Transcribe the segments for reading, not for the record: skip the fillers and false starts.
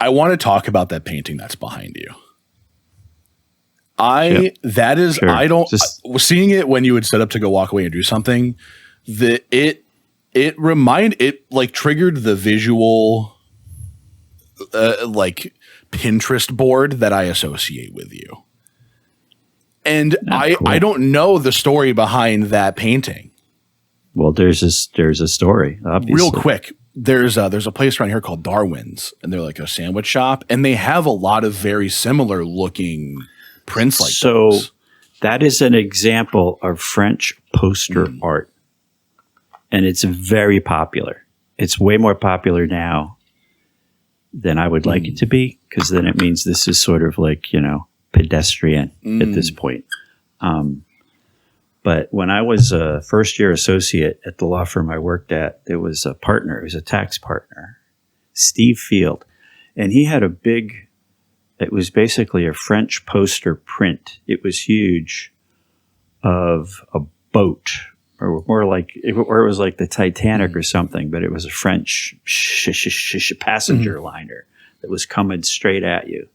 I want to talk about that painting that's behind you. Seeing it when you would set up to go walk away and do something, it triggered the visual like Pinterest board that I associate with you. And I don't know the story behind that painting. Well, there's a story, obviously. Real quick, there's a place around here called Darwin's, and they're like a sandwich shop, and they have a lot of very similar looking prints like those. So that is an example of French poster art, and it's very popular. It's way more popular now than I would like it to be, because then it means this is sort of like, pedestrian at this point. But when I was a first-year associate at the law firm I worked at, there was a partner. It was a tax partner, Steve Field. And he had it was basically a French poster print. It was huge, of a boat, or more like, or it was like the Titanic or something, but it was a French passenger liner that was coming straight at you.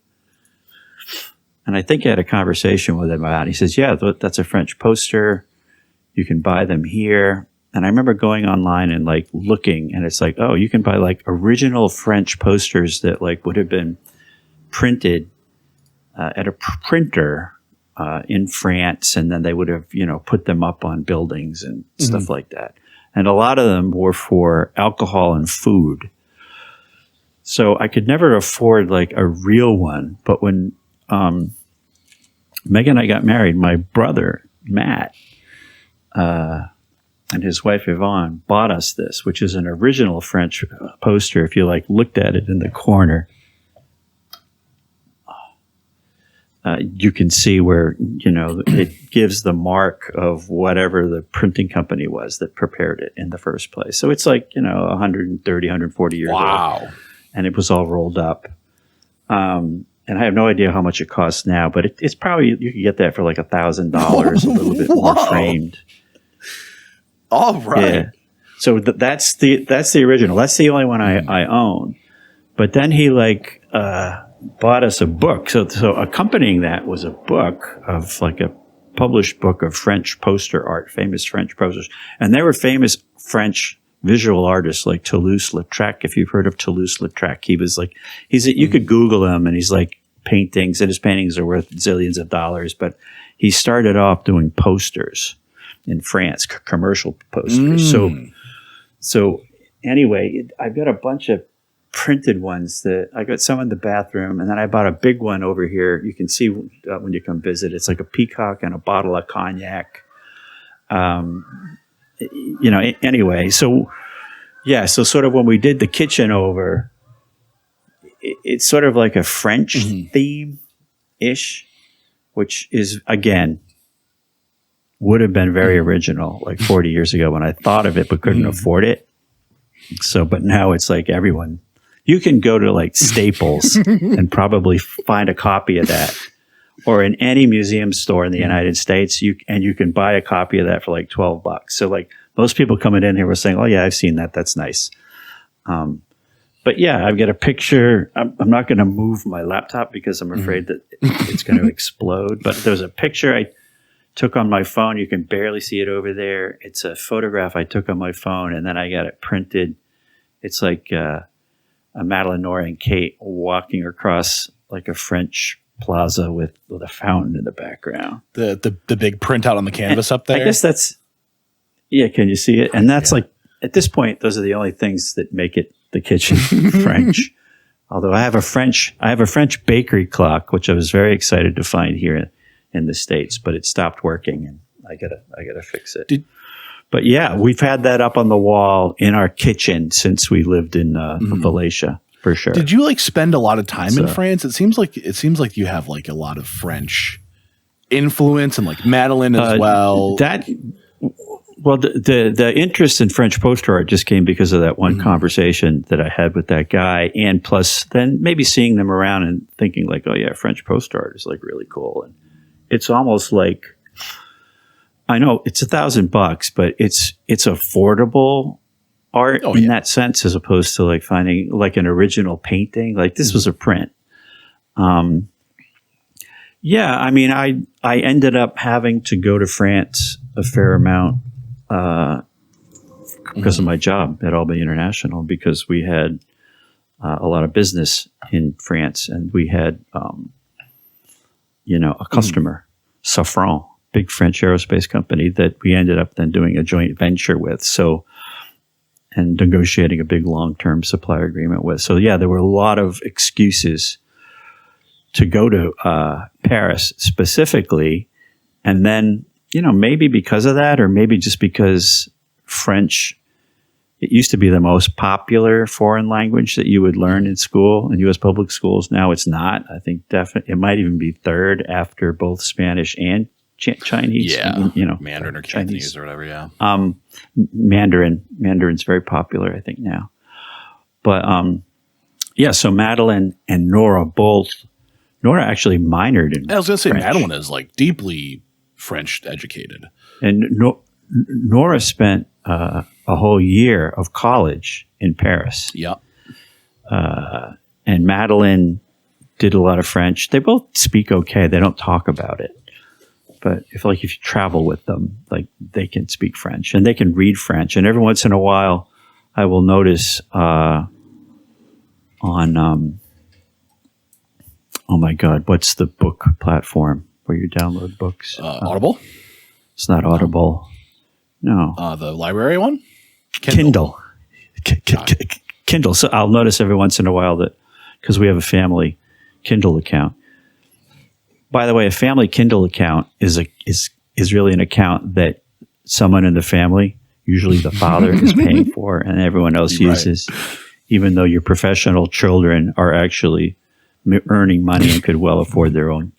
And I think I had a conversation with him about it. He says, yeah, that's a French poster. You can buy them here. And I remember going online and like looking, and it's like, oh, you can buy like original French posters that like would have been printed at a printer in France. And then they would have, put them up on buildings and stuff like that. And a lot of them were for alcohol and food. So I could never afford like a real one. But when Meg and I got married, my brother, Matt, and his wife, Yvonne, bought us this, which is an original French poster. If you like looked at it in the corner, you can see where, it gives the mark of whatever the printing company was that prepared it in the first place. So it's like, 130, 140 years old. And it was all rolled up. And I have no idea how much it costs now, but it's probably, you could get that for like $1,000, a little bit more framed. All right. Yeah. So that's the original. That's the only one I own. But then he bought us a book. So accompanying that was a book of like a published book of French poster art, famous French posters. And they were famous French visual artists like Toulouse-Lautrec. If you've heard of Toulouse-Lautrec, you could Google him, and he's like paintings, and his paintings are worth zillions of dollars. But he started off doing posters in France, commercial posters. So anyway, I've got a bunch of printed ones that I got some in the bathroom, and then I bought a big one over here. You can see when you come visit. It's like a peacock and a bottle of cognac. Anyway, so sort of when we did the kitchen over, it's sort of like a French theme-ish, which is, again, would have been very original like 40 years ago when I thought of it but couldn't afford it. So, but now it's like everyone, you can go to like Staples and probably find a copy of that. Or in any museum store in the United States, you can buy a copy of that for like $12. So like most people coming in here were saying, "Oh yeah, I've seen that. That's nice." But yeah, I've got a picture. I'm not going to move my laptop because I'm afraid that it's going to explode. But there's a picture I took on my phone. You can barely see it over there. It's a photograph I took on my phone, and then I got it printed. It's like a Madeline, Nora, and Kate walking across like a French plaza with a fountain in the background. The big printout on the canvas up there. I guess that's, yeah. Can you see it? And that's like, at this point, those are the only things that make it the kitchen French. Although I have a French bakery clock, which I was very excited to find here in the States, but it stopped working, and I gotta fix it. But yeah, we've had that up on the wall in our kitchen since we lived in Valencia. For sure. Did you like spend a lot of time in France? It seems like you have like a lot of French influence, and like Madeline as well. The interest in French poster art just came because of that one conversation that I had with that guy, and plus then maybe seeing them around and thinking like, oh yeah, French poster art is like really cool, and it's almost like, I know it's $1,000, but it's affordable art Oh, in yeah. that sense, as opposed to like finding like an original painting. Like this was a print. Yeah, I mean, I ended up having to go to France a fair amount because of my job at Albany International, because we had a lot of business in France, and we had a customer, Safran, big French aerospace company that we ended up then doing a joint venture with. So, and negotiating a big long-term supply agreement with. So yeah, there were a lot of excuses to go to Paris specifically. And then, maybe because of that, or maybe just because French, it used to be the most popular foreign language that you would learn in school, in U.S. public schools. Now it's not. I think definitely it might even be third after both Spanish and Chinese. Yeah. Mandarin or Cantonese or whatever, yeah. Mandarin's very popular, I think, now. But so Madeline and Nora actually minored in I was going to say, French. Madeline is like deeply French educated. And Nora spent a whole year of college in Paris. Yeah. And Madeline did a lot of French. They both speak okay. They don't talk about it. But if you travel with them, like they can speak French and they can read French. And every once in a while, I will notice on oh my God, what's the book platform where you download books? Audible? It's not Audible. No. The library one? Kindle. Kindle. So I'll notice every once in a while that, because we have a family Kindle account. By the way, a family Kindle account is really an account that someone in the family, usually the father, is paying for, and everyone else uses, even though your professional children are actually earning money and could well afford their own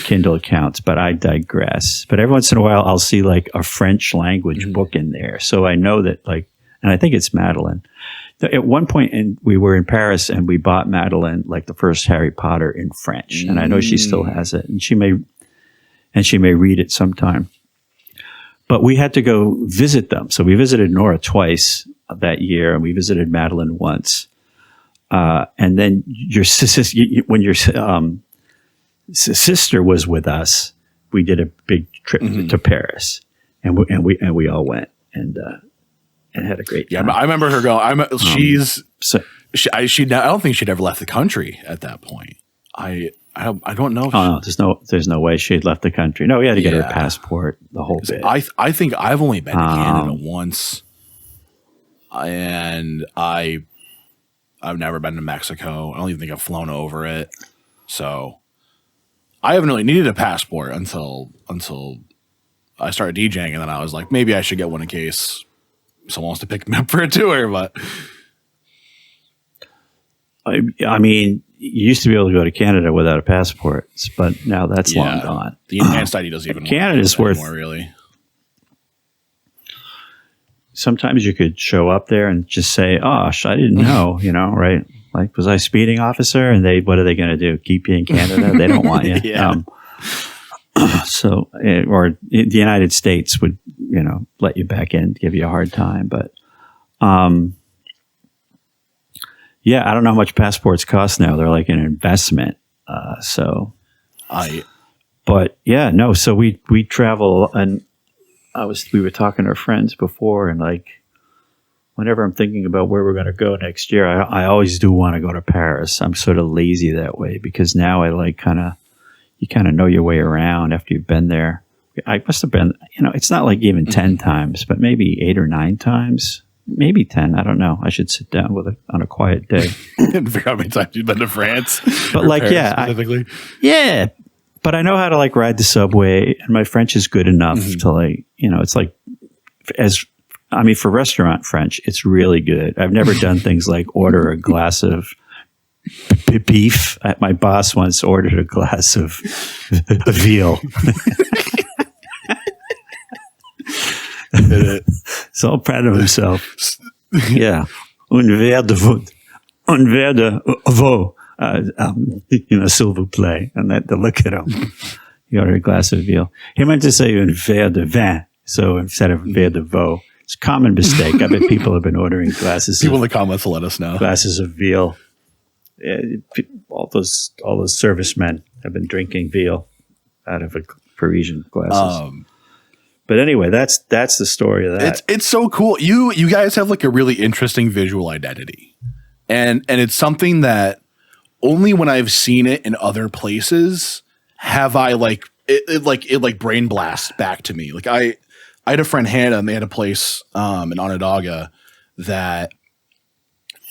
Kindle accounts. But I digress. But every once in a while, I'll see like a French language book in there, so I know that and I think it's Madeline. At one point, we were in Paris, and we bought Madeline like the first Harry Potter in French, and I know she still has it, and she may read it sometime. But we had to go visit them, so we visited Nora twice that year, and we visited Madeline once. And then when your sister was with us, we did a big trip to Paris, and we all went and had a great time. Yeah, I remember her going. I don't think she'd ever left the country at that point. I don't know. No, there's no way she'd left the country. No, we had to get her passport, the whole bit. I think I've only been to Canada once, and I've never been to Mexico. I don't even think I've flown over it. So I haven't really needed a passport until I started DJing, and then I was like, maybe I should get one in case someone wants to pick me up for a tour. But I mean, you used to be able to go to Canada without a passport, but now that's long gone. The enhanced ID doesn't even Canada's work worth anymore, really. Sometimes you could show up there and just say, "Oh, I didn't know," right? Like, was I speeding officer? And what are they going to do? Keep you in Canada? They don't want you. Yeah. Or the United States would, let you back in, give you a hard time. But, I don't know how much passports cost now. They're like an investment. So we travel, and we were talking to our friends before, and like, whenever I'm thinking about where we're going to go next year, I always do want to go to Paris. I'm sort of lazy that way, because now I like you kind of know your way around after you've been there. I must have been, it's not like even 10 times, but maybe 8 or 9 times, maybe 10. I don't know. I should sit down on a quiet day. And figure out how many times you've been to France. But like, Paris specifically. But I know how to like ride the subway, and my French is good enough to like, it's like, for restaurant French, it's really good. I've never done things like order a glass of beef. My boss once ordered a glass of veal. So proud of himself. Yeah. Un verre de veau. S'il vous plaît. And to look at him. He ordered a glass of veal. He meant to say un verre de vin. So instead of verre de veau, It's a common mistake. I bet people have been ordering glasses. People in the comments will let us know. Glasses of veal. All those servicemen have been drinking veal out of a Parisian glasses. But anyway, that's the story of that. It's so cool. You guys have like a really interesting visual identity, and it's something that only when I've seen it in other places have I like it brain blasts back to me. Like I had a friend Hannah, and they had a place in Onondaga that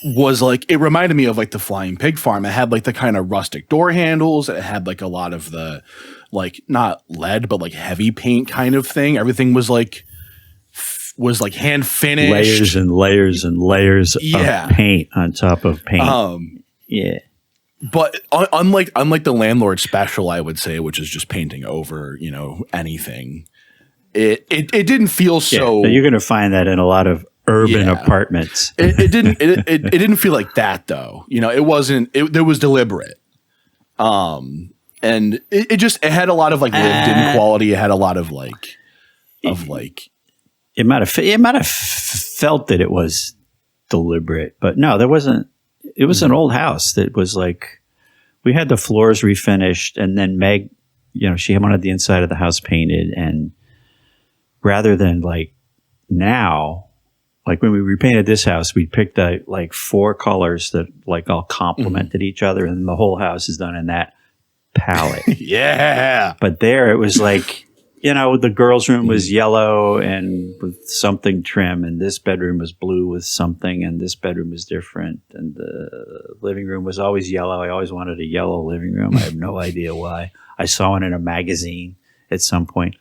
was like, it reminded me of like the Flying Pig Farm. It had like the kind of rustic door handles. It had like a lot of the like not lead but like heavy paint kind of thing. Everything was like hand finished, layers and layers and layers of paint on top of paint. Yeah. But unlike the landlord special, I would say, which is just painting over, anything, it didn't feel so. Yeah, you're going to find that in a lot of urban apartments. It didn't feel like that though. It wasn't. It was deliberate. And it had a lot of like lived in quality. It had a lot of like It might have felt that it was deliberate, but no, there wasn't. It was an old house that was like, we had the floors refinished, and then Meg, she wanted the inside of the house painted, and rather than like now, like when we repainted this house, we picked out like 4 colors that like all complemented each other, and the whole house is done in that palette. Yeah. But there it was like, the girls' room was yellow and with something trim, and this bedroom was blue with something, and this bedroom was different, and the living room was always yellow. I always wanted a yellow living room. I have no idea why. I saw it in a magazine at some point.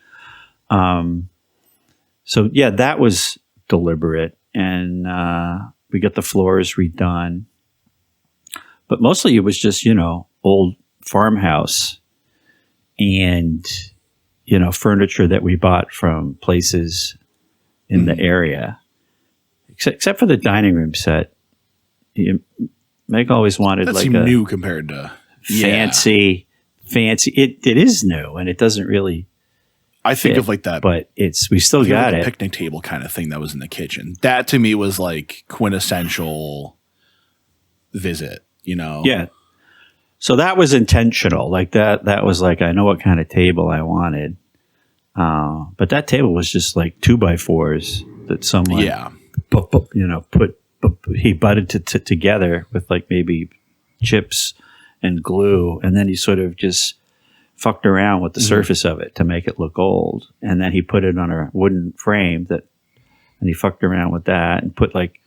So yeah, that was deliberate, and we got the floors redone. But mostly it was just, old farmhouse and furniture that we bought from places in the area, except for the dining room set. Meg always wanted that like seemed a new compared to fancy. It is new, and it doesn't really. I think of like that, but we still got like it. A picnic table kind of thing that was in the kitchen. That to me was like quintessential visit. Yeah. So that was intentional. Like that was like, I know what kind of table I wanted. But that table was just like 2x4s that someone, he butted together with like maybe chips and glue. And then he sort of just fucked around with the surface of it to make it look old. And then he put it on a wooden frame and he fucked around with that and put like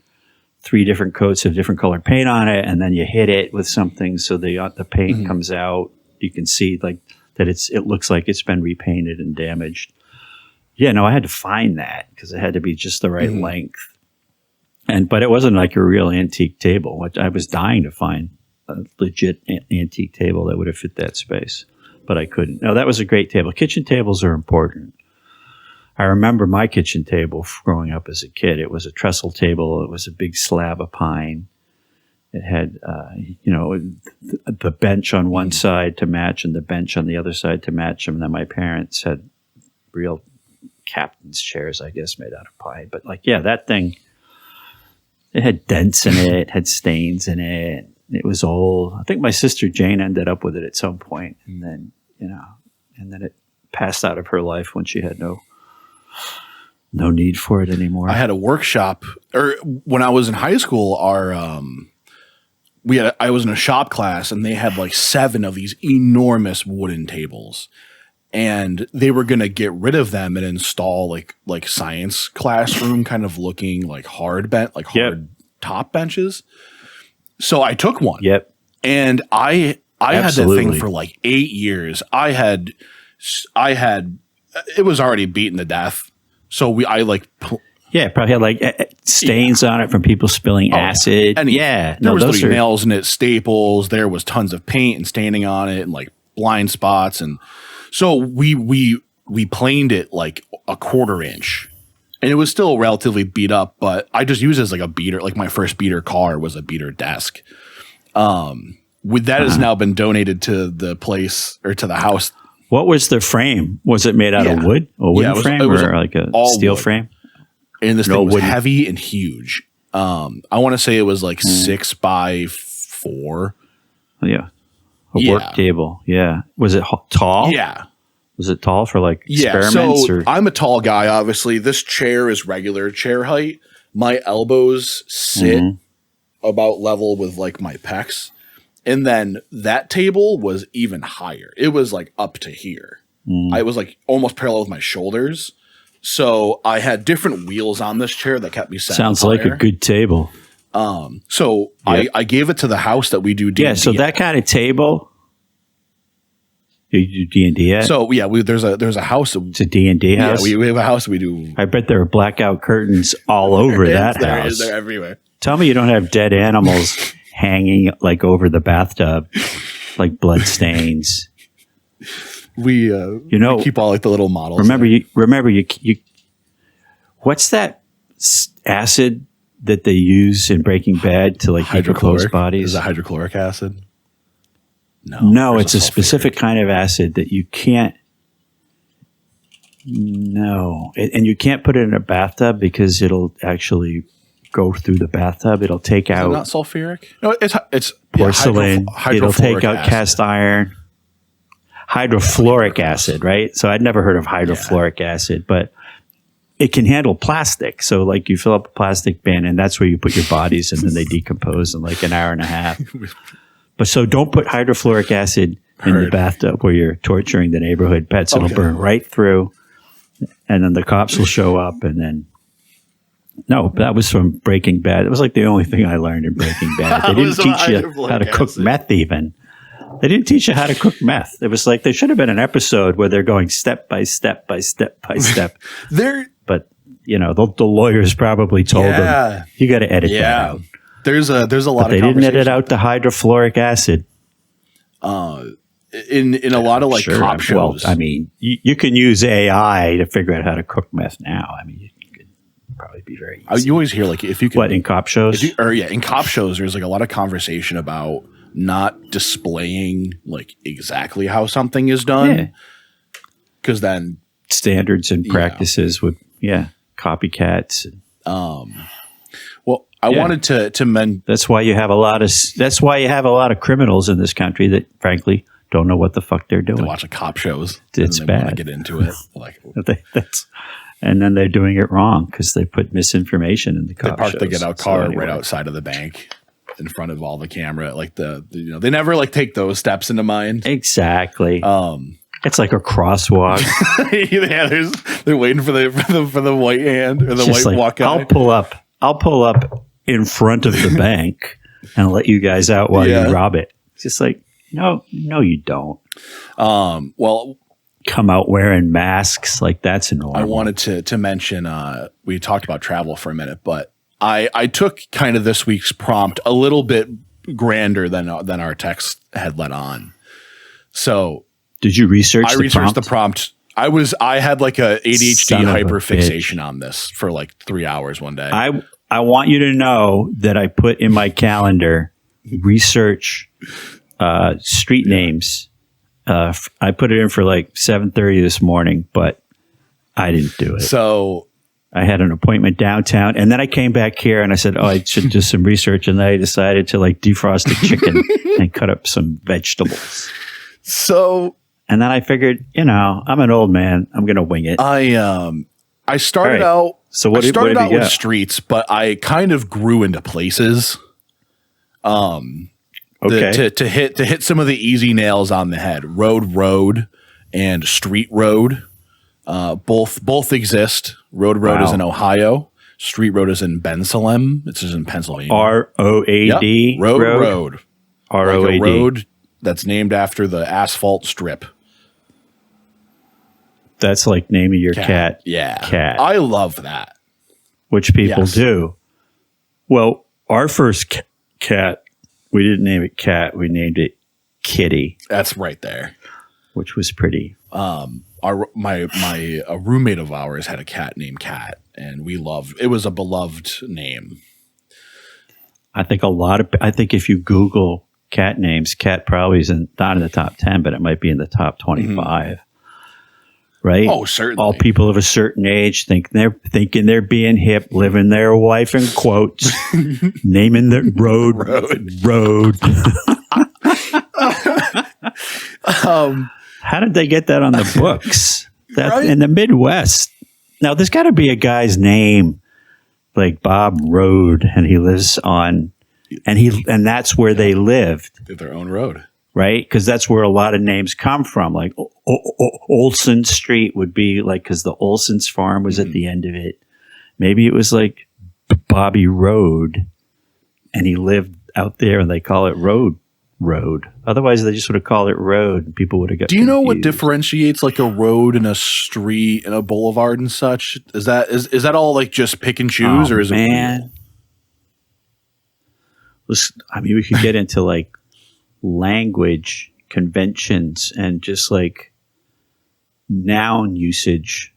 3 different coats of different colored paint on it, and then you hit it with something so the paint comes out. You can see like that it looks like it's been repainted and damaged. Yeah, no, I had to find that because it had to be just the right length. But it wasn't like a real antique table. I was dying to find a legit antique table that would have fit that space, but I couldn't. No, that was a great table. Kitchen tables are important. I remember my kitchen table growing up as a kid. It was a trestle table. It was a big slab of pine. It had, the bench on one side to match and the bench on the other side to match. And then my parents had real captain's chairs, I guess, made out of pine. But like, yeah, that thing, it had dents in it, it had stains in it. It was old. I think my sister Jane ended up with it at some point, and then, and then it passed out of her life when she had no need for it anymore. I had a workshop, or when I was in high school, I was in a shop class, and they had like 7 of these enormous wooden tables, and they were going to get rid of them and install like science classroom kind of looking like hard top benches. So I took one. Yep. And I had that thing for like 8 years. I had it was already beaten to death. So probably had like stains on it from people spilling acid. And there was nails in it, staples. There was tons of paint and staining on it, and like blind spots. And so we planed it like a 1/4 inch, and it was still relatively beat up. But I just used it as like a beater. Like my first beater car was a beater desk. Has now been donated to the place or to the house. What was the frame? Was it made out of wood? A wooden frame or like a steel frame? and this No thing was wooden- heavy and huge. I want to say it was like 6x4. Yeah. A Yeah. work table. Yeah. Was it tall? Yeah. Was it tall for like Yeah. experiments? So or? I'm a tall guy, obviously. This chair is regular chair height. My elbows sit about level with like my pecs. And then that table was even higher. It was like up to here. I was like almost parallel with my shoulders. So I had different wheels on this chair that kept me set. Sounds like a good table. So I gave it to the house that we do D&D. Yeah, so that kind of table, you do D&D at? So yeah, there's a house. It's a D&D house? Yeah, we have a house we do. I bet there are blackout curtains all over that house. They're everywhere. Tell me you don't have dead animals hanging like over the bathtub, like blood stains. We we keep all like the little models. Remember you. What's that acid that they use in Breaking Bad to like decompose bodies? Is it hydrochloric acid? No, it's a specific kind of acid that you can't. No, and you can't put it in a bathtub because it'll actually go through the bathtub. It'll take out not sulfuric. No, it's porcelain. It'll take out acid. cast iron. Hydrofluoric acid, right? So I'd never heard of hydrofluoric acid, but it can handle plastic. So like you fill up a plastic bin and that's where you put your bodies and then they decompose in like an hour and a half. But so don't put hydrofluoric acid in the bathtub where you're torturing the neighborhood pets. It'll burn right through and then the cops will show up and then no, that was from Breaking Bad. It was like the only thing I learned in Breaking Bad. They didn't teach you how to cook meth even. They didn't teach you how to cook meth. It was like there should have been an episode where they're going step by step by step by step. But the lawyers probably told them you got to edit that out. There's a lot of they didn't edit out the hydrofluoric acid. In a lot of like cop shows. Well, I mean, you can use AI to figure out how to cook meth now. I mean, it could probably be very easy. You always hear like if you can. What in cop shows? In cop shows, there's like a lot of conversation about not displaying like exactly how something is done, because then standards and practices with copycats. Well, I wanted to mention that's why you have a lot of criminals in this country that frankly don't know what the fuck they're doing. to watch cop shows. It's and they bad. want to get into it. Like and then they're doing it wrong because they put misinformation in the cop they park shows. the get out car right outside of the bank in front of all the camera. Like they never like take those steps into mind. Exactly. It's like a crosswalk. They're waiting for the white hand or the white like, walk guy. I'll pull up in front of the bank and let you guys out while you rob it. It's just like, no, you don't. Well, come out wearing masks like that's normal. I wanted to mention, we talked about travel for a minute, but I took kind of this week's prompt a little bit grander than our text had let on. So did you research I researched the prompt. I had like a ADHD hyperfixation on this for like 3 hours one day. I want you to know that I put in my calendar research street names. I put it in for like 7:30 this morning, but I didn't do it. So I had an appointment downtown, and then I came back here and I said, I should do some research, and then I decided to like defrost a chicken and cut up some vegetables. And then I figured, I'm an old man. I'm going to wing it. I started out. So what? I started out with streets, but I kind of grew into places. Okay. To hit some of the easy nails on the head. Road, and street road. Both exist. Road is in Ohio. Street road is in Bensalem. It's in Pennsylvania. ROAD. Yep. Road. ROAD. Like a road that's named after the asphalt strip. That's like naming your cat. Yeah. Cat. I love that. Which people do. Well, our first cat, we didn't name it Cat. We named it Kitty. That's right there. Which was pretty. A roommate of ours had a cat named Cat, and it was a beloved name. I think if you Google cat names, Cat probably isn't not in the top 10, but it might be in the top 25. right? Oh, certainly. All people of a certain age thinking they're being hip, living their life in quotes, naming the road. How did they get that on the books? That Right? in the Midwest. Now there's got to be a guy's name like Bob Road, and he lives on, and that's where they lived, Their own road. right? Because that's where a lot of names come from. Like Olson Street would be like, because the Olson's farm was at the end of it. Maybe it was like Bobby Road, and he lived out there, and they call it Road. Otherwise, they just would have called it Road, and people would have got. Do you know what confused. differentiates like a road and a street and a boulevard and such? Is that all like just pick and choose, or is it real? I mean, we could get into like language conventions and just like noun usage.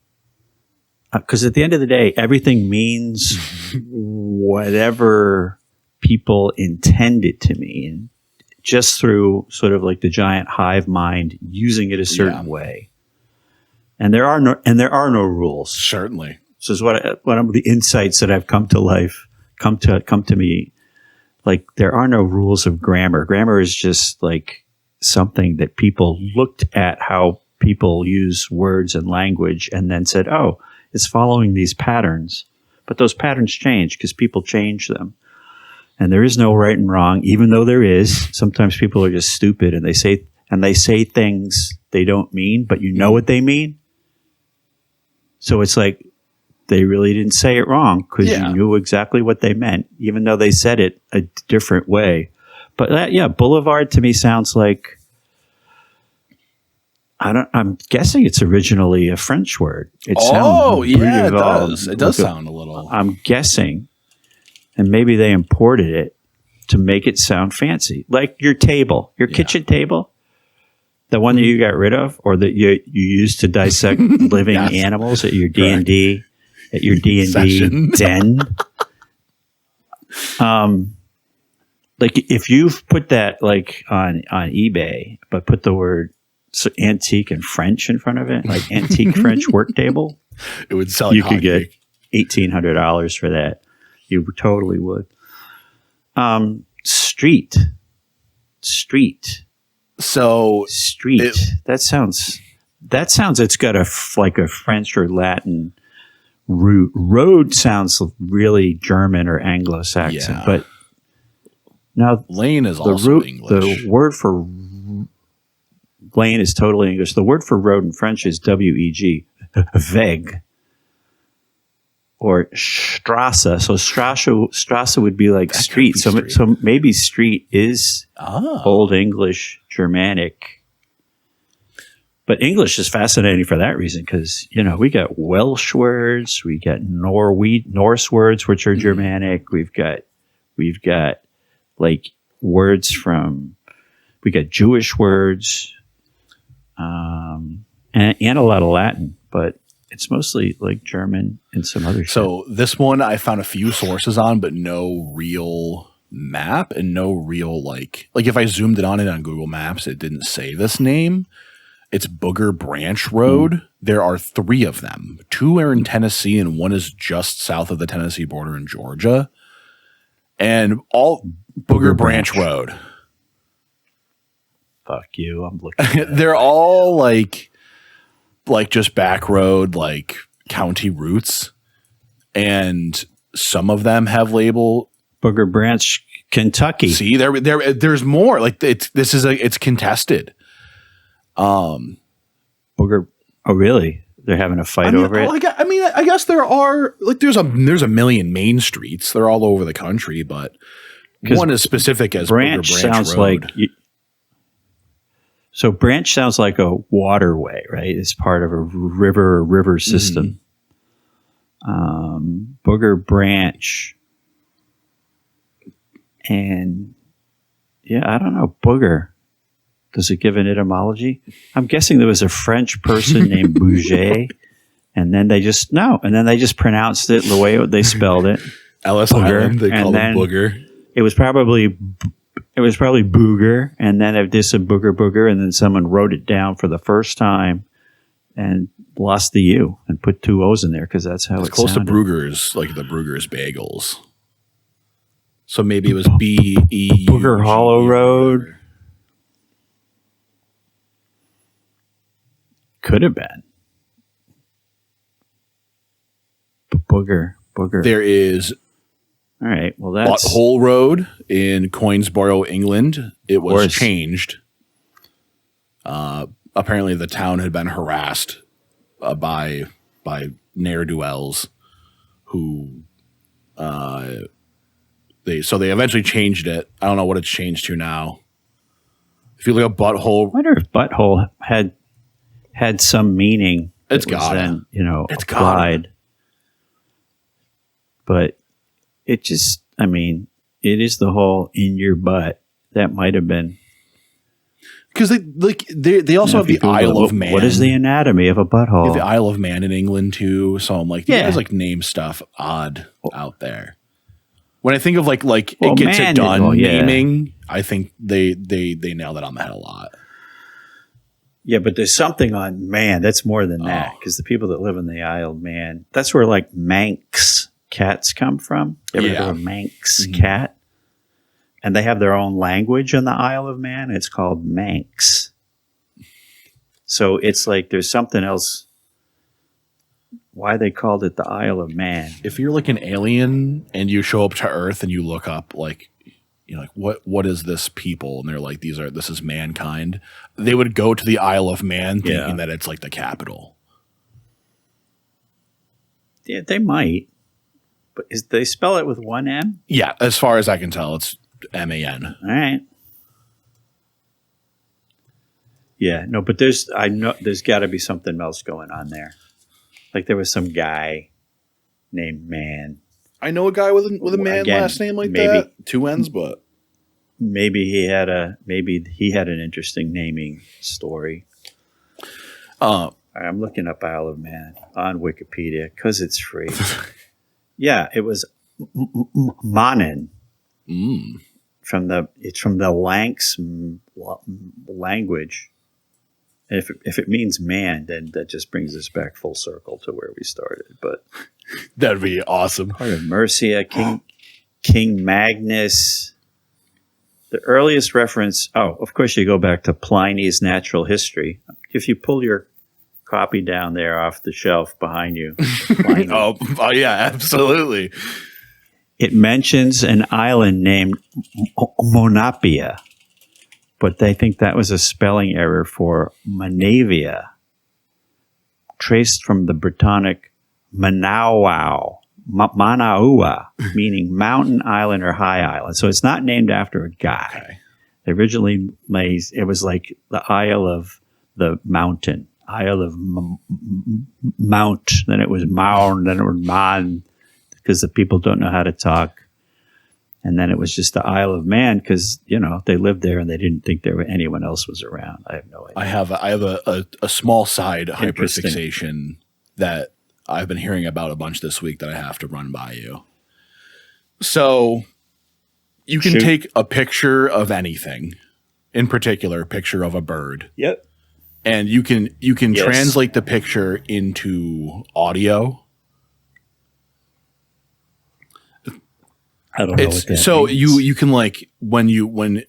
Because at the end of the day, everything means whatever people intend it to mean, just through sort of like the giant hive mind using it a certain way. And there are no rules. Certainly. So is one of the insights that I've come to me. Like, there are no rules of grammar. Grammar is just like something that people looked at how people use words and language and then said, oh, it's following these patterns. But those patterns change because people change them. And there is no right and wrong, even though there is. Sometimes people are just stupid and they say things they don't mean, but you know what they mean. So it's like, they really didn't say it wrong because you knew exactly what they meant, even though they said it a different way. But boulevard to me sounds like, I'm guessing it's originally a French word. It does. It does sound a little. I'm guessing, and maybe they imported it to make it sound fancy, like your table, your kitchen table. The one that you got rid of, or that you used to dissect living animals at your D&D. At your D&D den. Like if you've put that like on eBay, but put the word antique and French in front of it, like antique French work table, it would sell. You could get $1,800 for that. You totally would. Street. So street. That sounds. It's got a French or Latin root. Road sounds really German or Anglo-Saxon, but now lane is also English. The word for lane is totally English. The word for road in French is weg, weg, or Strasse. So Strasse would be like street. So maybe street is Old English, Germanic. But English is fascinating for that reason because, we got Welsh words, we got Norse words, which are Germanic. We've got like words we got Jewish words, and a lot of Latin, but it's mostly like German and some other shit. So this one I found a few sources on, but no real map and no real like if I zoomed it on Google Maps, it didn't say this name. It's Booger Branch Road. There are 3 of them. 2 are in Tennessee, and 1 is just south of the Tennessee border in Georgia. And all Booger Branch Road. Fuck you! I'm looking. They're all like just back road, like county routes, and some of them have label Booger Branch, Kentucky. See, there's more. Like it's contested. Booger. Oh, really? They're having a fight over it? I guess there are there's a million main streets. They're all over the country, but one is specific as Branch sounds Road. like. So Branch sounds like a waterway, right? It's part of a river system. Booger Branch, and I don't know, Booger. Does it give an etymology? I'm guessing there was a French person named Bouger, and then they just pronounced it the way they spelled it. Ellis Island, they called it Booger. It was probably Booger, and then they did some Booger, and then someone wrote it down for the first time and lost the U and put two O's in there because that's how It's it close sounded. to Bruegger's, like the Bruegger's bagels. So maybe it was B-E. Booger Hollow Road. Could have been. Booger. There is All right. Well, that's Butthole Road in Coinsborough, England. It was course. changed. Apparently, the town had been harassed by ne'er-do-wells who they eventually changed it. I don't know what it's changed to now. If you look at Butthole, I wonder if butthole had some meaning. It's that was gotta. then, It's applied. But it just, I mean, it is the whole in your butt. That might have been. because they also have the Isle of Man. What is the anatomy of a They butthole? have the Isle of Man in England too. So I'm like, you Yeah. guys like name stuff odd out there. When I think of like Well, it gets man it done well, yeah. naming, I think they nailed it on the head a lot. Yeah, but there's something on man that's more than Oh. that because the people that live in the Isle of Man, that's where like Manx cats come from. You ever heard of a Manx cat? And they have their own language in the Isle of Man. It's called Manx. So it's like there's something else. Why they called it the Isle of Man? If you're like an alien and you show up to Earth and you look up like, what is this people? And they're like, this is mankind. They would go to the Isle of Man thinking that it's like the capital. Yeah, they might. But they spell it with one M? Yeah, as far as I can tell, it's MAN. All right. Yeah, no, but there's got to be something else going on there. Like there was some guy named Man. I know a guy with a man Again, last name like maybe- that. Two N's, but Maybe he had an interesting naming story. All right, I'm looking up Isle of Man on Wikipedia because it's free. Yeah, it was Manin. It's from the Lanx language. And if it means man, then that just brings us back full circle to where we started. But that'd be awesome. part of Mercia, King Magnus. The earliest reference. Oh, of course, you go back to Pliny's Natural History. If you pull your copy down there off the shelf behind you, Pliny, Oh yeah, absolutely. it mentions an island named Monapia, but they think that was a spelling error for Manavia, traced from the Brittonic Manaua, meaning mountain island or high island. So it's not named after a guy. Okay. Originally, it was like the Isle of the Mountain, Isle of Mount. Then it was Mound. Then it was Man, because the people don't know how to talk. And then it was just the Isle of Man because they lived there and they didn't think anyone else was around. I have no idea. I have a small side Interesting. hyperfixation that I've been hearing about a bunch this week that I have to run by you. So you can Shoot. take a picture of anything, in particular, a picture of a bird, Yep. and you can Yes. translate the picture into audio. I don't know what that So means. you can like when it's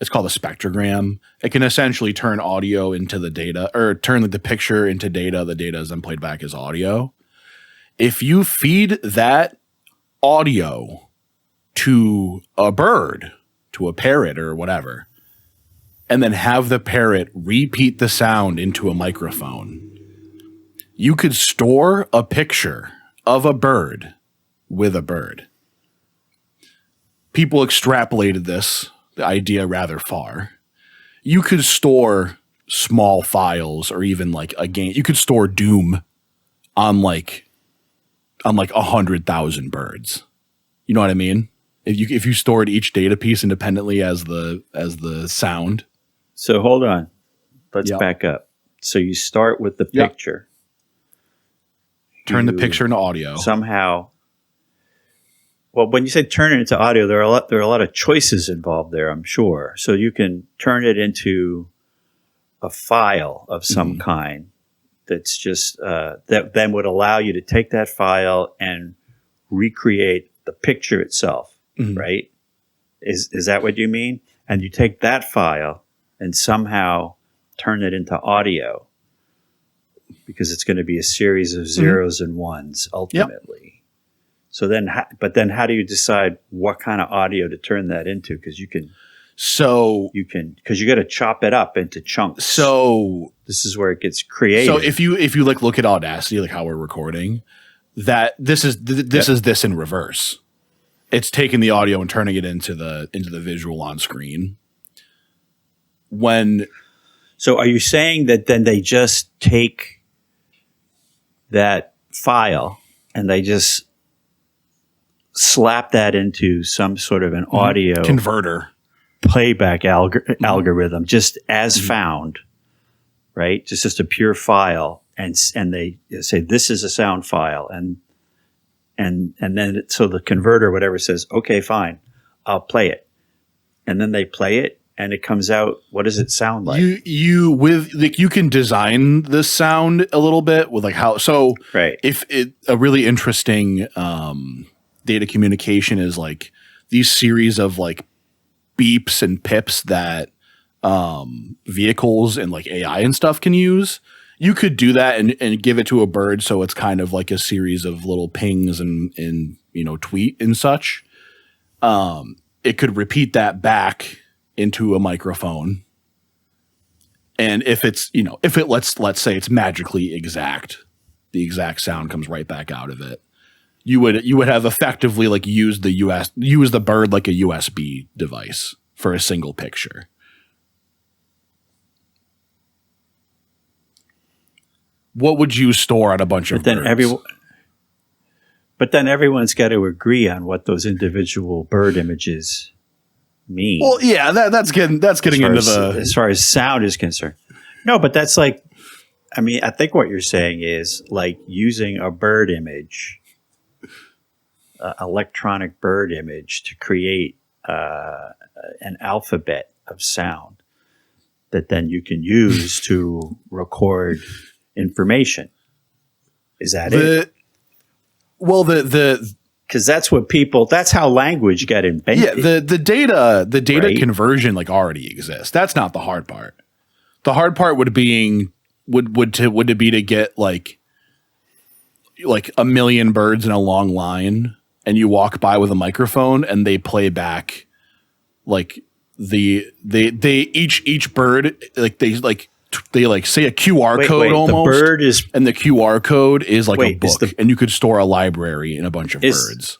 called a spectrogram. It can essentially turn audio into the data, or turn the picture into data. The data is then played back as audio. If you feed that audio to a bird, to a parrot or whatever, and then have the parrot repeat the sound into a microphone, you could store a picture of a bird with a bird. People extrapolated the idea rather far. You could store small files or even like a game. You could store Doom on like 100,000 birds. You know what I mean? If you stored each data piece independently as the sound. So hold on. Let's Yep. back up. So you start with the Yep. picture. Turn the You picture into audio. somehow. Well, when you say turn it into audio, there are a lot of choices involved there, I'm sure. So you can turn it into a file of some kind that's just that then would allow you to take that file and recreate the picture itself, right? Is that what you mean? And you take that file and somehow turn it into audio because it's going to be a series of zeros and ones ultimately. Yep. So then, but then how do you decide what kind of audio to turn that into? Because you can, because you got to chop it up into chunks. So this is where it gets creative. So if you like look at Audacity, like how we're recording, that this is this in reverse. It's taking the audio and turning it into the visual on screen. So are you saying that then they just take that file and they just slap that into some sort of an audio converter playback algorithm, just as found, right? Just a pure file, and they say this is a sound file, and then so the converter, whatever, says, okay, fine, I'll play it, and then they play it, and it comes out. What does it sound like? You can design the sound a little bit with like how right. If a really interesting data communication is like these series of like beeps and pips that vehicles and like AI and stuff can use. You could do that and give it to a bird, so it's kind of like a series of little pings and tweet and such. It could repeat that back into a microphone, and if it's let's say it's magically exact, the exact sound comes right back out of it. You would have effectively like use the bird like a USB device for a single picture. What would you store on a bunch of birds? But then everyone's got to agree on what those individual bird images mean. Well, yeah, that's getting into as far as sound is concerned. No, but that's like, I mean, I think what you're saying is like using a bird image, electronic bird image, to create an alphabet of sound that then you can use to record information. Is that it? Well, because that's how language got invented. Yeah, the data right? conversion like already exists. That's not the hard part. The hard part would be to get like a million birds in a long line, and you walk by with a microphone and they play back like each bird they say a QR code almost. The bird is, and the QR code is like a book, and you could store a library in a bunch of birds.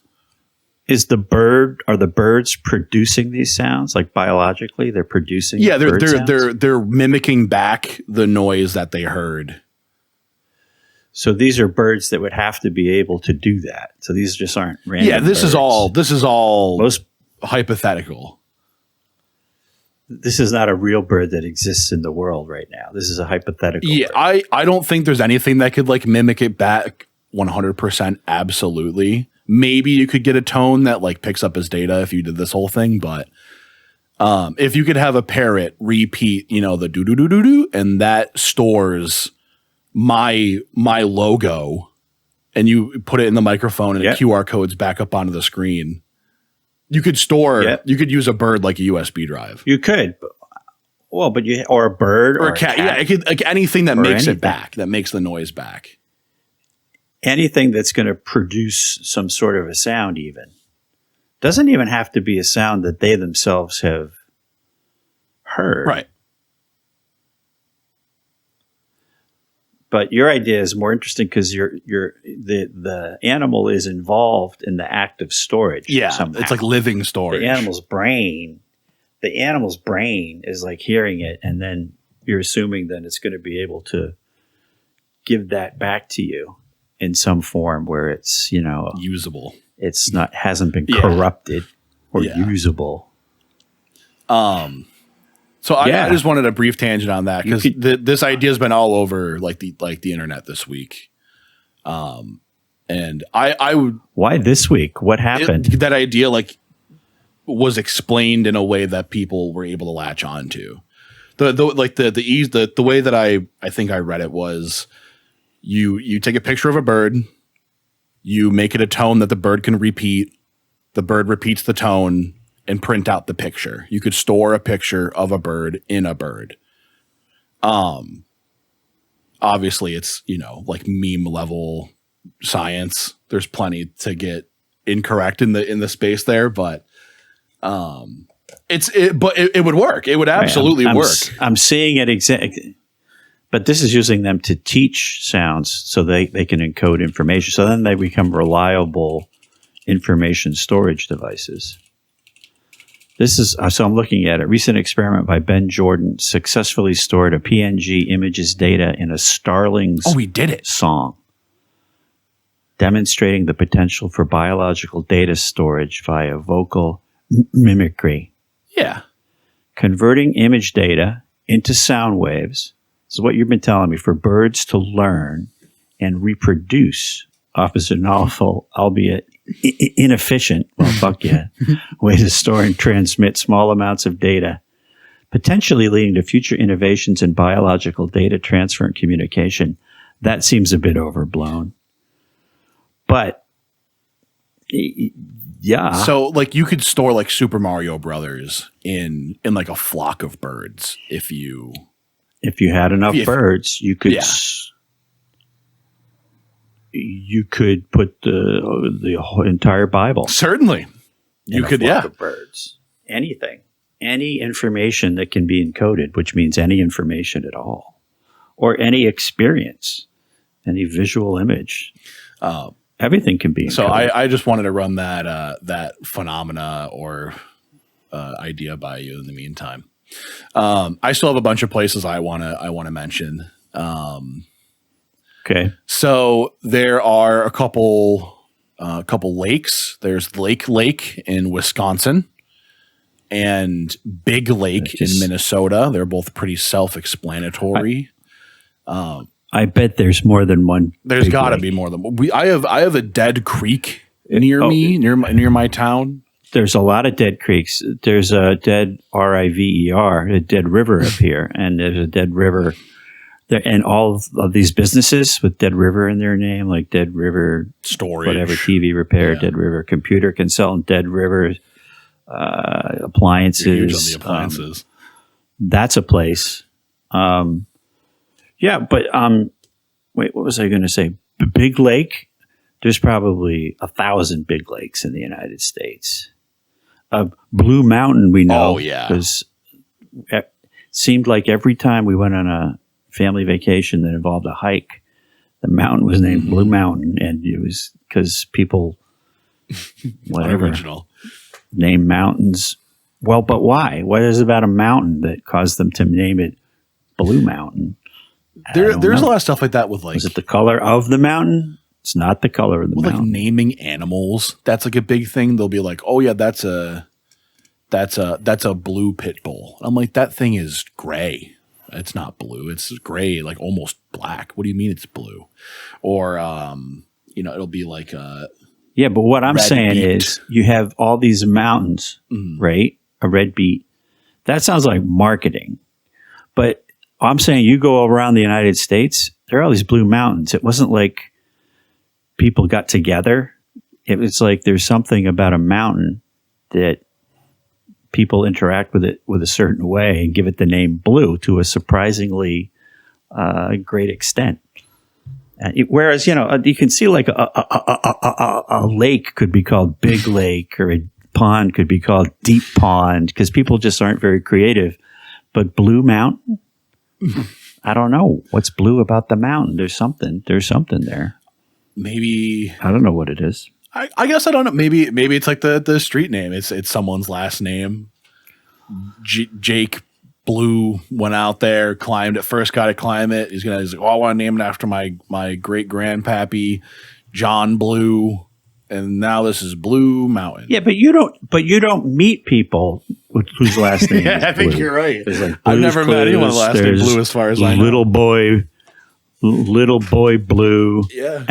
Are the birds producing these sounds like biologically? They're producing. Yeah, they're mimicking back the noise that they heard. So these are birds that would have to be able to do that. So these just aren't random. Yeah, this birds. is all most hypothetical. This is not a real bird that exists in the world right now. This is a hypothetical. Yeah, bird. I don't think there's anything that could like mimic it back 100%. Absolutely. Maybe you could get a tone that like picks up as data if you did this whole thing, but if you could have a parrot repeat, the do do do do do, and that stores my logo, and you put it in the microphone and the QR code's back up onto the screen. You could you could use a bird like a USB drive. You could. Well, or a bird or a cat. Yeah, it could, like anything that makes it back, that makes the noise back. Anything that's going to produce some sort of a sound even. Doesn't even have to be a sound that they themselves have heard. Right. But your idea is more interesting because the animal is involved in the act of storage. Yeah, somehow. It's like living storage. The animal's brain is like hearing it, and then you're assuming that it's going to be able to give that back to you in some form where it's usable. It's hasn't been corrupted or usable. So I just wanted a brief tangent on that because this idea has been all over like the internet this week. And I would. Why this week? What happened? That idea was explained in a way that people were able to latch on to. The way that I think I read it was you take a picture of a bird, you make it a tone that the bird can repeat, the bird repeats the tone, and print out the picture. You could store a picture of a bird in a bird. Obviously it's, like meme level science. There's plenty to get incorrect in the space there, but it would work. It would absolutely work. I'm seeing it exactly. But this is using them to teach sounds so they can encode information. So then they become reliable information storage devices. This is, so I'm looking at it. Recent experiment by Ben Jordan successfully stored a PNG images data in a starling's we did it. song, demonstrating the potential for biological data storage via vocal mimicry. Yeah. Converting image data into sound waves. This is what you've been telling me, for birds to learn and reproduce offers a novel, albeit inefficient, well, fuck yeah, way to store and transmit small amounts of data, potentially leading to future innovations in biological data transfer and communication. That seems a bit overblown. But, yeah. So, like, you could store, like, Super Mario Brothers in like, a flock of birds if you had enough birds, you could... Yeah. You could put the whole entire Bible. Certainly. You could, of birds. Anything. Any information that can be encoded, which means any information at all. Or any experience. Any visual image. Everything can be encoded. So I just wanted to run that phenomena or idea by you in the meantime. I still have a bunch of places I want to mention. Okay. So there are a couple lakes. There's Lake in Wisconsin and Big Lake in Minnesota. They're both pretty self-explanatory. I bet there's more than one. There's got to be more than one. I have a dead creek near me, near my town. There's a lot of dead creeks. There's a dead River, a dead river up here, and there's a dead river. And all of these businesses with Dead River in their name, like Dead River Storage, whatever, TV repair, Dead River Computer Consultant, Dead River Appliances. You're huge on the appliances. That's a place. Yeah, but wait, what was I going to say? Big Lake. There's probably 1,000 big lakes in the United States. Blue Mountain, we know. Oh yeah, because it seemed like every time we went on a family vacation that involved a hike, the mountain was named Blue Mountain, and it was because people, whatever, name mountains. Well, but why? What is it about a mountain that caused them to name it Blue Mountain? There's a lot of stuff like that with like. Is it the color of the mountain? It's not the color of the mountain. Like naming animals, that's like a big thing. They'll be like, "Oh yeah, that's a blue pit bull." I'm like, that thing is gray. It's not blue. It's gray, like almost black. What do you mean it's blue? Or, it'll be like yeah, but what I'm saying is you have all these mountains, right? A red beet. That sounds like marketing. But I'm saying you go around the United States, there are all these blue mountains. It wasn't like people got together. It was like there's something about a mountain that people interact with it with a certain way and give it the name blue to a surprisingly great extent. Whereas, you can see like a lake could be called Big Lake, or a pond could be called Deep Pond, because people just aren't very creative. But Blue Mountain, I don't know what's blue about the mountain. There's something there. Maybe I don't know what it is. I guess I don't know. Maybe it's like the street name. It's someone's last name. Jake Blue went out there, climbed it first, got to climb it. He's like, I want to name it after my great grandpappy, John Blue, and now this is Blue Mountain. Yeah, but you don't meet people whose last name. Yeah, is I think Blue. You're right. Like I've never met anyone with last name Blue, as far as I know. Little boy Blue. Yeah,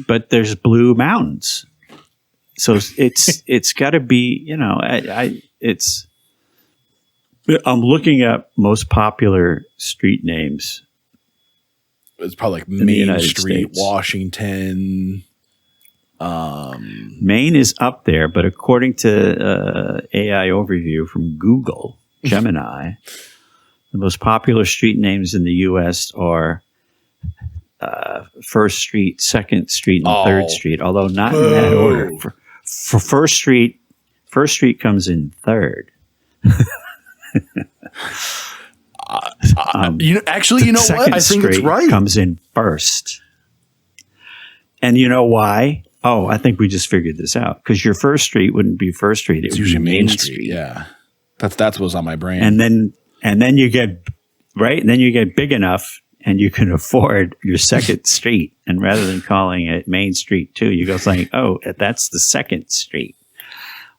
but there's Blue Mountains, so it's got to be, it's I'm looking at most popular street names. It's probably like the Main United Street, States. Washington. Maine is up there, but according to AI overview from Google, Gemini, the most popular street names in the U.S. are First Street, Second Street, and Third Street, although not in that order. For First Street comes in third. You know what? I think it's right. Comes in first. And you know why? Oh, I think we just figured this out. Because your First Street wouldn't be First Street. It It's would usually be Main Street. Yeah. That's what's on my brain. And then you get right, and then you get big enough and you can afford your second street. And rather than calling it Main Street 2, you go saying, oh, that's the second street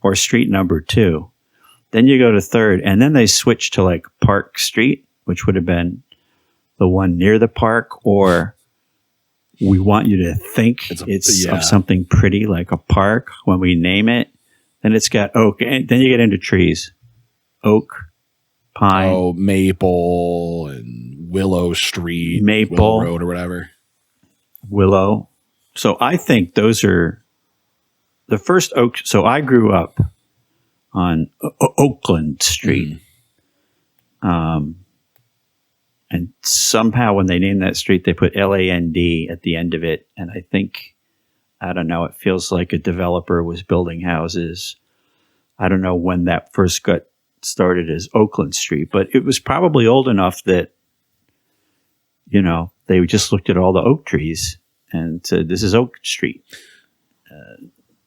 or street number 2. Then you go to third, and then they switch to like Park Street, which would have been the one near the park, or we want you to think it's of something pretty like a park when we name it. Then it's got oak, and then you get into trees. Oak, pine. Oh, Maple and Willow Street, Maple. Willow Road or whatever. Willow. So I think those are the first oak. So I grew up on Oakland Street. And somehow when they named that street, they put LAND at the end of it. And I think, I don't know, it feels like a developer was building houses. I don't know when that first got started as Oakland Street, but it was probably old enough that, you know, they just looked at all the oak trees and said, this is Oak Street.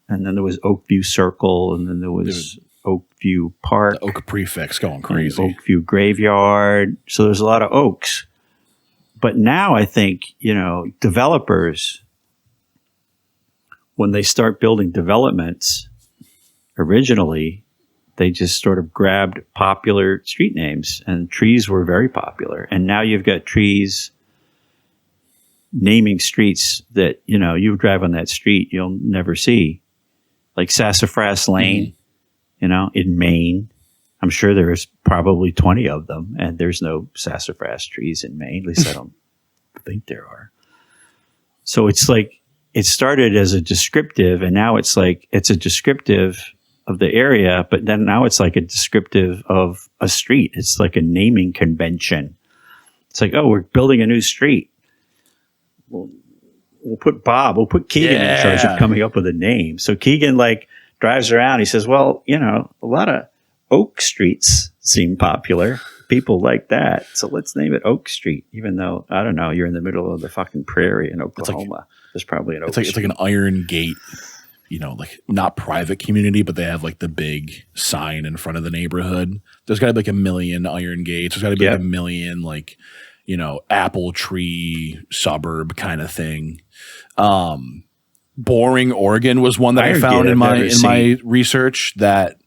And then there was Oakview Circle, and then there was Oakview Park. The Oak prefix going crazy. Oakview Graveyard. So there's a lot of oaks. But now I think, you know, developers, when they start building developments, originally, they just sort of grabbed popular street names, and trees were very popular. And now you've got trees naming streets that, you know, you drive on that street, you'll never see. Like Sassafras Lane, you know, in Maine. I'm sure there's probably 20 of them, and there's no sassafras trees in Maine. At least I don't think there are. So it's like, it started as a descriptive, and now it's like, it's a descriptive of the area, but then now it's like a descriptive of a street. It's like a naming convention. It's like, oh, we're building a new street. We'll put Keegan in charge of coming up with a name. So Keegan like drives around. He says, well, you know, a lot of Oak Streets seem popular. People like that. So let's name it Oak Street, even though, I don't know, you're in the middle of the fucking prairie in Oklahoma. There's probably an Oak Street. It's like an Iron Gate, you know, like not private community, but they have like the big sign in front of the neighborhood. There's got to be like a million Iron Gates. There's got to be like a million like, you know, apple tree suburb kind of thing. Boring, Oregon was one that I found in my research that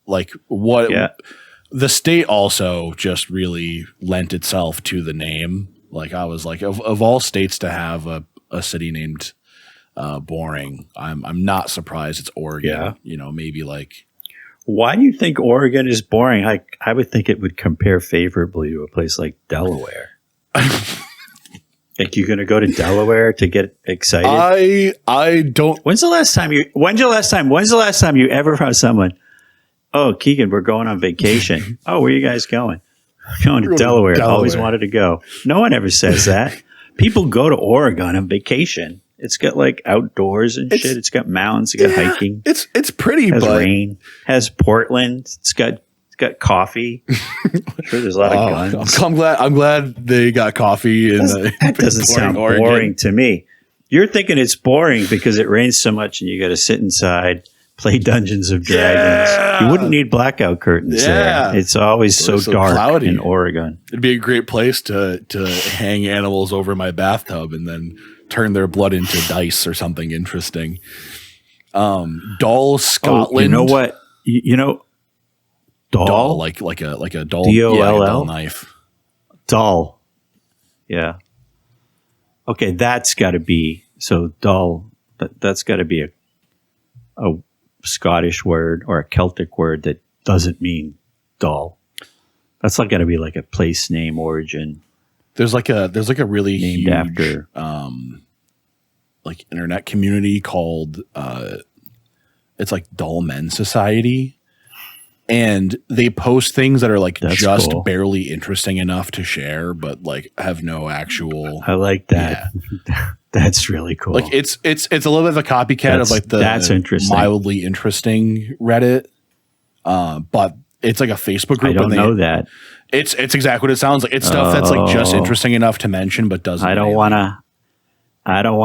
like the state also just really lent itself to the name. Like I was like, of all states to have a city named Boring, I'm not surprised it's Oregon. Yeah. You know, maybe like. Why do you think Oregon is boring? I would think it would compare favorably to a place like Delaware. Like you're going to go to Delaware to get excited? I don't. When's the last time you ever found someone? Oh, Keegan, we're going on vacation. Oh, where are you guys going? Going to Delaware. Always wanted to go. No one ever says that. People go to Oregon on vacation. It's got like outdoors and shit. It's got mountains. It's got hiking. It's pretty. It has rain. Has Portland. It's got coffee. I'm sure there's a lot of guns. I'm glad they got coffee. That doesn't sound boring to me. You're thinking it's boring because it rains so much and you got to sit inside, play Dungeons of Dragons. Yeah. You wouldn't need blackout curtains there. It's always so dark cloudy in Oregon. It'd be a great place to hang animals over my bathtub and then turn their blood into dice or something interesting. Dull, Scotland. Oh, you know what? You know, Dull, like a dull, DOLL knife. Dull, yeah. Okay, that's got to be dull. That's got to be a Scottish word or a Celtic word that doesn't mean dull. That's not going to be like a place name origin There's like a really named huge after. like internet community called it's like Dull Men Society, and they post things that are like That's just cool. barely interesting enough to share, but like have no actual. I like that. That's really cool. Like it's a little bit of a copycat of like the that's interesting. mildly interesting Reddit, but it's like a Facebook group. I don't and know that. It's exactly what it sounds like. It's stuff that's like just interesting enough to mention, but doesn't. I don't really- want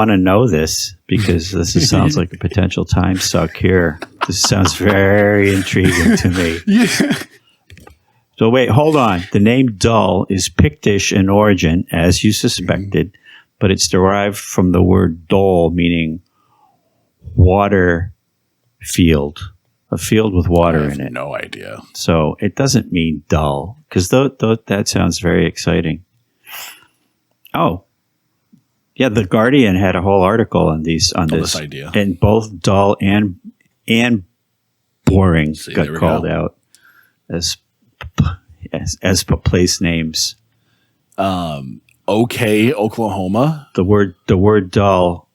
to know this because sounds like a potential time suck here. This sounds very intriguing to me. Yeah. So wait, hold on. The name Dull is Pictish in origin, as you suspected, but it's derived from the word dole, meaning water field, a field with I water have in it. no idea. So it doesn't mean dull, because that sounds very exciting. Oh, yeah, the Guardian had a whole article on this idea. and both dull and boring See, there got we called go. out as place names. Okay, Oklahoma. The word dull.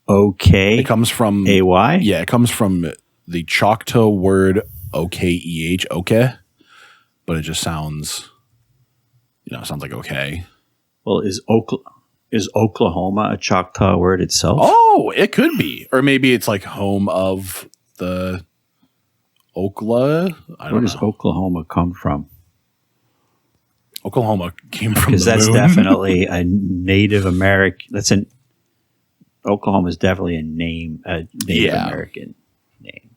Okay, It comes from AY. Yeah, it comes from the Choctaw word okeh, okay, but it just sounds like okay. Well, is Oklahoma a Choctaw word itself? Oh, it could be, or maybe it's like home of the Okla. I Where don't does know. Oklahoma come from? Oklahoma came from Because the that's moon. definitely a Native American. Oklahoma is definitely a Native Yeah. American name.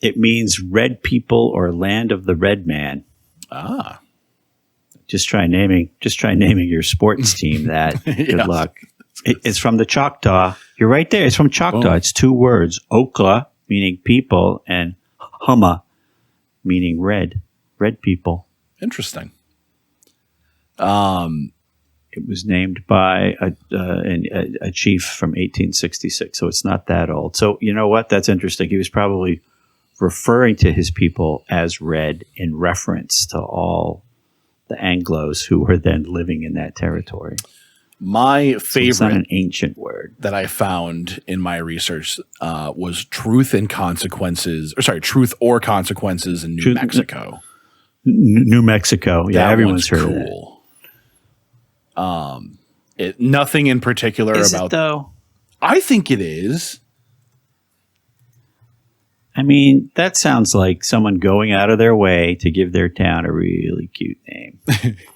It means red people or land of the red man. Ah, Just try naming your sports team that. Good Yes. luck. It's from the Choctaw. You're right there. It's from Choctaw. Boom. It's two words: Okla, meaning people, and Humma, meaning red people. interesting. It was named by a chief from 1866, so it's not that old. So you know what? That's interesting. He was probably referring to his people as red in reference to all the Anglos who were then living in that territory. My So it's not favorite an ancient word. that I found in my research was truth or consequences in New Mexico. New Mexico. Yeah, That everyone's one's heard of that. cool. Nothing in particular Is about. it though? I think it is. I mean, that sounds like someone going out of their way to give their town a really cute name.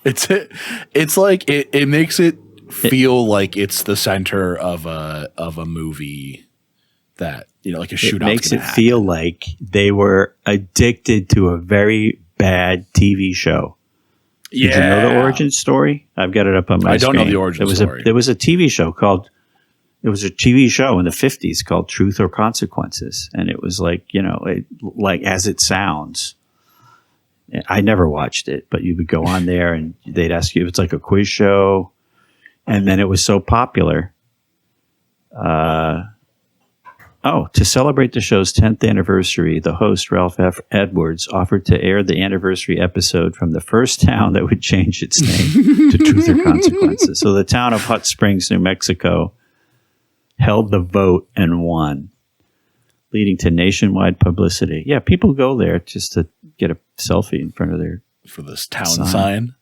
It's like it makes it feel like it's the center of a movie that like a shootout. It makes it feel like they were addicted to a very bad TV show. Did you know the origin story? I've got it up on my I don't know screen. the origin story. There was a TV show it was a TV show in the 50s called Truth or Consequences. And it was like, like as it sounds. I never watched it, but you would go on there and they'd ask you if it's like a quiz show. And then it was so popular. To celebrate the show's 10th anniversary, the host, Ralph F. Edwards, offered to air the anniversary episode from the first town that would change its name to Truth or Consequences. So the town of Hot Springs, New Mexico, held the vote and won, leading to nationwide publicity. Yeah, people go there just to get a selfie in front of their for this town sign.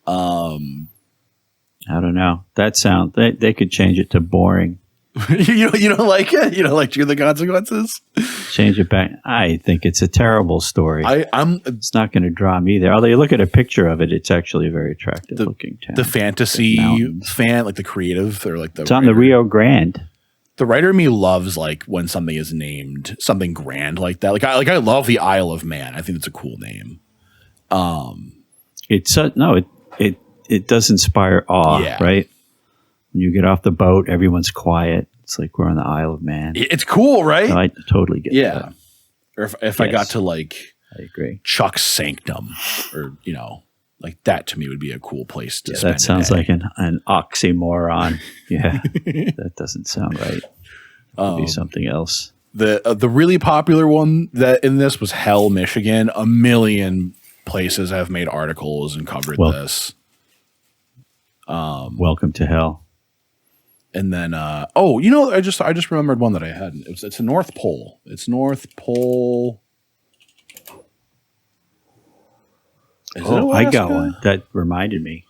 I don't know. That sound they could change it to boring. you don't like it? You don't like Truth or Consequences? Change it back. I think it's a terrible story. I'm It's not going to draw me there. Although you look at a picture of it, it's actually a very attractive looking town. the fantasy mountains. fan, like the creative or like the. It's on the writer. Rio Grande. The writer in me loves like when something is named something grand like that. I love the Isle of Man. I think it's a cool name. It does inspire awe, Yeah. right? When you get off the boat, everyone's quiet. It's like we're on the Isle of Man. It's cool, right? I totally get Yeah. that. Or if I got Yes. to like I agree. Chuck's Sanctum, or like that to me would be a cool place to Yeah, spend. that sounds a day. like an oxymoron. Yeah, that doesn't sound right. It could be something else. The really popular one that in this was Hell, Michigan. A million places have made articles and covered this. Welcome to hell. And then, I just remembered one that I had. It's a North Pole. It's North Pole. I got one that reminded me.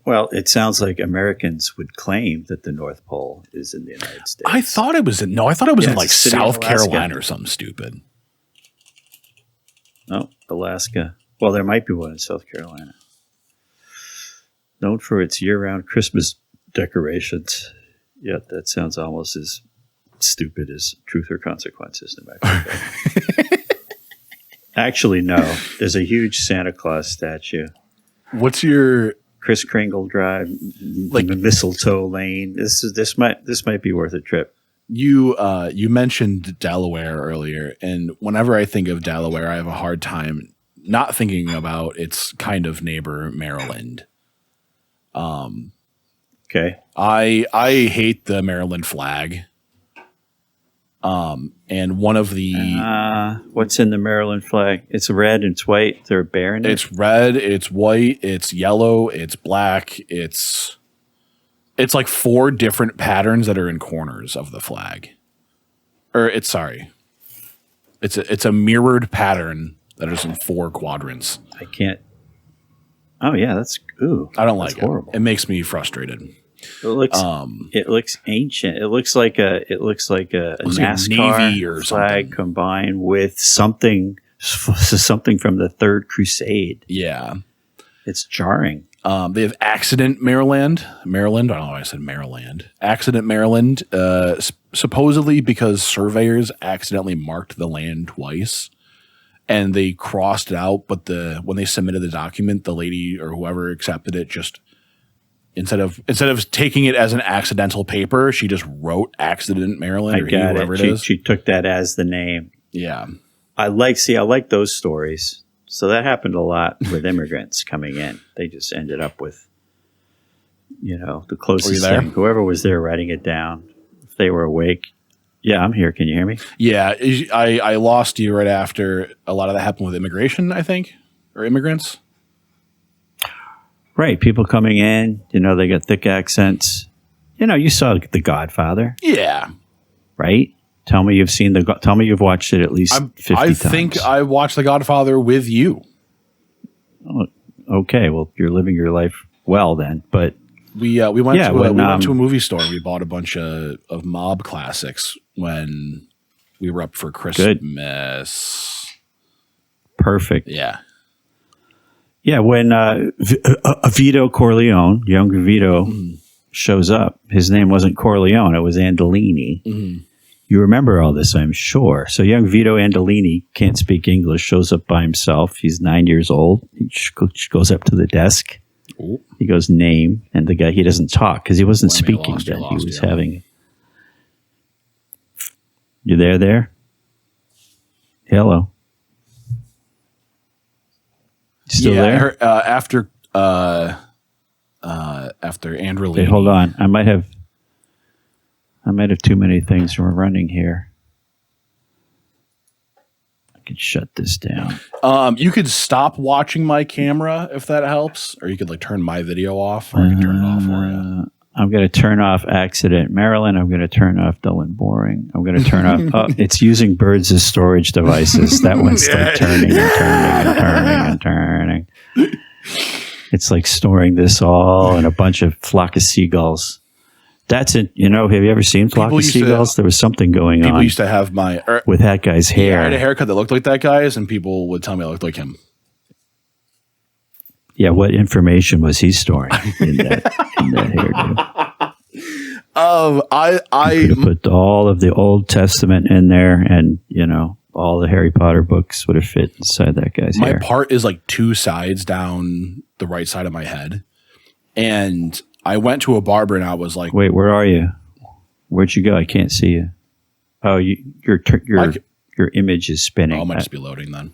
Well, it sounds like Americans would claim that the North Pole is in the United States. I thought it was in like South Carolina or something stupid. No, Alaska. Well, there might be one in South Carolina. Known for its year-round Christmas decorations. Yeah, that sounds almost as stupid as Truth or Consequences, New Mexico. Actually, no. There's a huge Santa Claus statue. What's your Kris Kringle Drive, like Mistletoe Lane? This might be worth a trip. You mentioned Delaware earlier, and whenever I think of Delaware, I have a hard time not thinking about its kind of neighbor, Maryland. Okay. I hate the Maryland flag. And one of the what's in the Maryland flag? It's red and it's white. Is there a bear in it? It's red, it's white, it's yellow, it's black, it's like 4 different patterns that are in corners of the flag. It's a mirrored pattern that is in 4 quadrants. I can't. Oh yeah, I don't like horrible. it. It makes me frustrated. It looks ancient. It looks like a NASCAR Navy or flag something. combined with something from the Third Crusade. Yeah, it's jarring. They have Accident Maryland. I don't know why I said Maryland. Accident Maryland. Supposedly because surveyors accidentally marked the land twice, and they crossed it out. But when they submitted the document, the lady or whoever accepted it just. Instead of taking it as an accidental paper, she just wrote Accident Maryland or whoever it is. She took that as the name. Yeah. I like those stories. So that happened a lot with immigrants coming in. They just ended up with, the closest thing. Whoever was there writing it down, if they were awake. Yeah, I'm here. Can you hear me? Yeah. I lost you right after a lot of that happened with immigration, I think, or immigrants. Right, people coming in, they got thick accents. You saw The Godfather. Yeah. Right? Tell me you've watched it at least 50 times. I think I watched The Godfather with you. Oh, okay, well, you're living your life well then. But we went to a movie store. We bought a bunch of mob classics when we were up for Christmas. Good. Perfect. Yeah. Yeah, when Vito Corleone, younger Vito, shows up, his name wasn't Corleone, it was Andolini. Mm-hmm. You remember all this, I'm sure. So young Vito Andolini can't speak English, shows up by himself. He's 9 years old. He goes up to the desk. Ooh. He goes, name. And the guy, he doesn't talk because he wasn't speaking then. He was having... You there? Hello. Still there? After Androlini. Hey, hold on. I might have too many things running here. I could shut this down. You could stop watching my camera if that helps, or you could turn my video off, or I can turn it off for you. I'm going to turn off Accident Maryland. I'm going to turn off Dull and Boring. I'm going to turn off. Oh, it's using birds as storage devices. That one's turning and turning. It's like storing this all in a bunch of flock of seagulls. That's it. Have you ever seen Flock of Seagulls? There was something going on. People used to have with that guy's hair. Yeah, I had a haircut that looked like that guy's, and people would tell me I looked like him. Yeah, what information was he storing in that hairdo? I put all of the Old Testament in there, and all the Harry Potter books would have fit inside that guy's hair. My part is 2 sides down the right side of my head, and I went to a barber, and I was like, "Wait, where are you? Where'd you go? I can't see you. Oh, your image is spinning. Oh, it might just be loading then.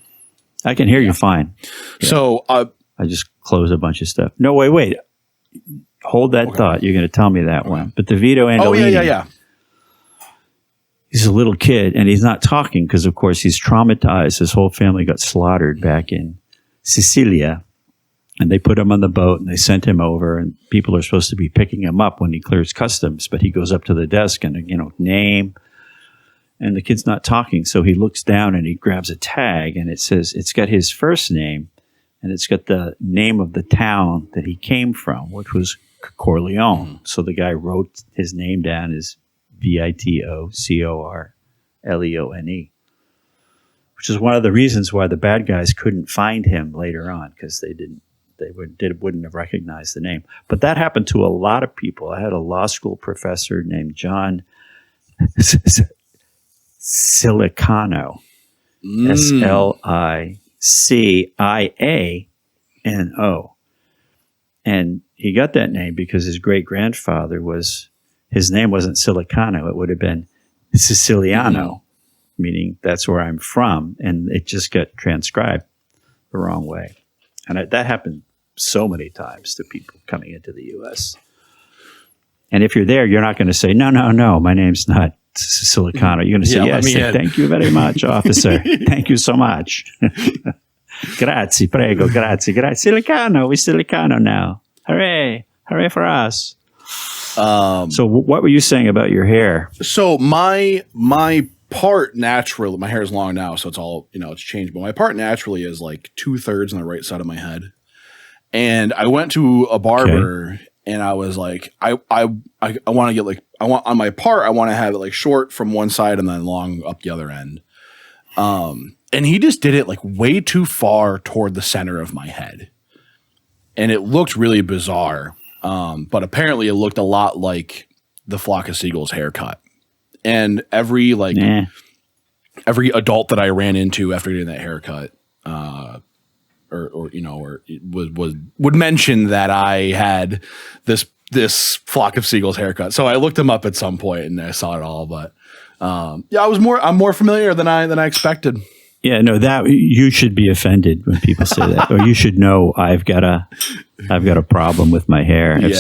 I can hear you fine. Yeah. So I just closed a bunch of stuff. No, wait. Hold that thought. You're going to tell me that one. But the Vito Andolini. Oh, yeah. he's a little kid and he's not talking because, of course, he's traumatized. His whole family got slaughtered back in Sicilia. And they put him on the boat and they sent him over, and people are supposed to be picking him up when he clears customs. But he goes up to the desk and, name, and the kid's not talking. So he looks down and he grabs a tag, and it says, it's got his first name and it's got the name of the town that he came from, which was Corleone. So the guy wrote his name down as Vitocorleone, which is one of the reasons why the bad guys couldn't find him later on, because they wouldn't have recognized the name. But that happened to a lot of people. I had a law school professor named John Silicano, Slicciano. And he got that name because his great-grandfather his name wasn't Silicano. It would have been Siciliano, meaning that's where I'm from. And it just got transcribed the wrong way. And that happened so many times to people coming into the U.S. And if you're there, you're not going to say, no, my name's not Silicano. You're going to say, yes, thank you very much, officer. Thank you so much. Grazie, prego, grazie. Silicano, we're Silicano now. Hooray for us. So what were you saying about your hair? So my part naturally, my hair is long now, so it's all, it's changed, but my part naturally is like 2/3 on the right side of my head. And I went to a barber and I was like, I want to get on my part, I want to have it like short from one side and then long up the other end. And he just did it like way too far toward the center of my head. And it looked really bizarre. But apparently it looked a lot like the Flock of Seagulls haircut. And every adult that I ran into after getting that haircut, would mention that I had this Flock of Seagulls haircut. So I looked him up at some point and I saw it all. But I'm more familiar than I expected. Yeah, no, that you should be offended when people say that, or you should know I've got a problem with my hair. If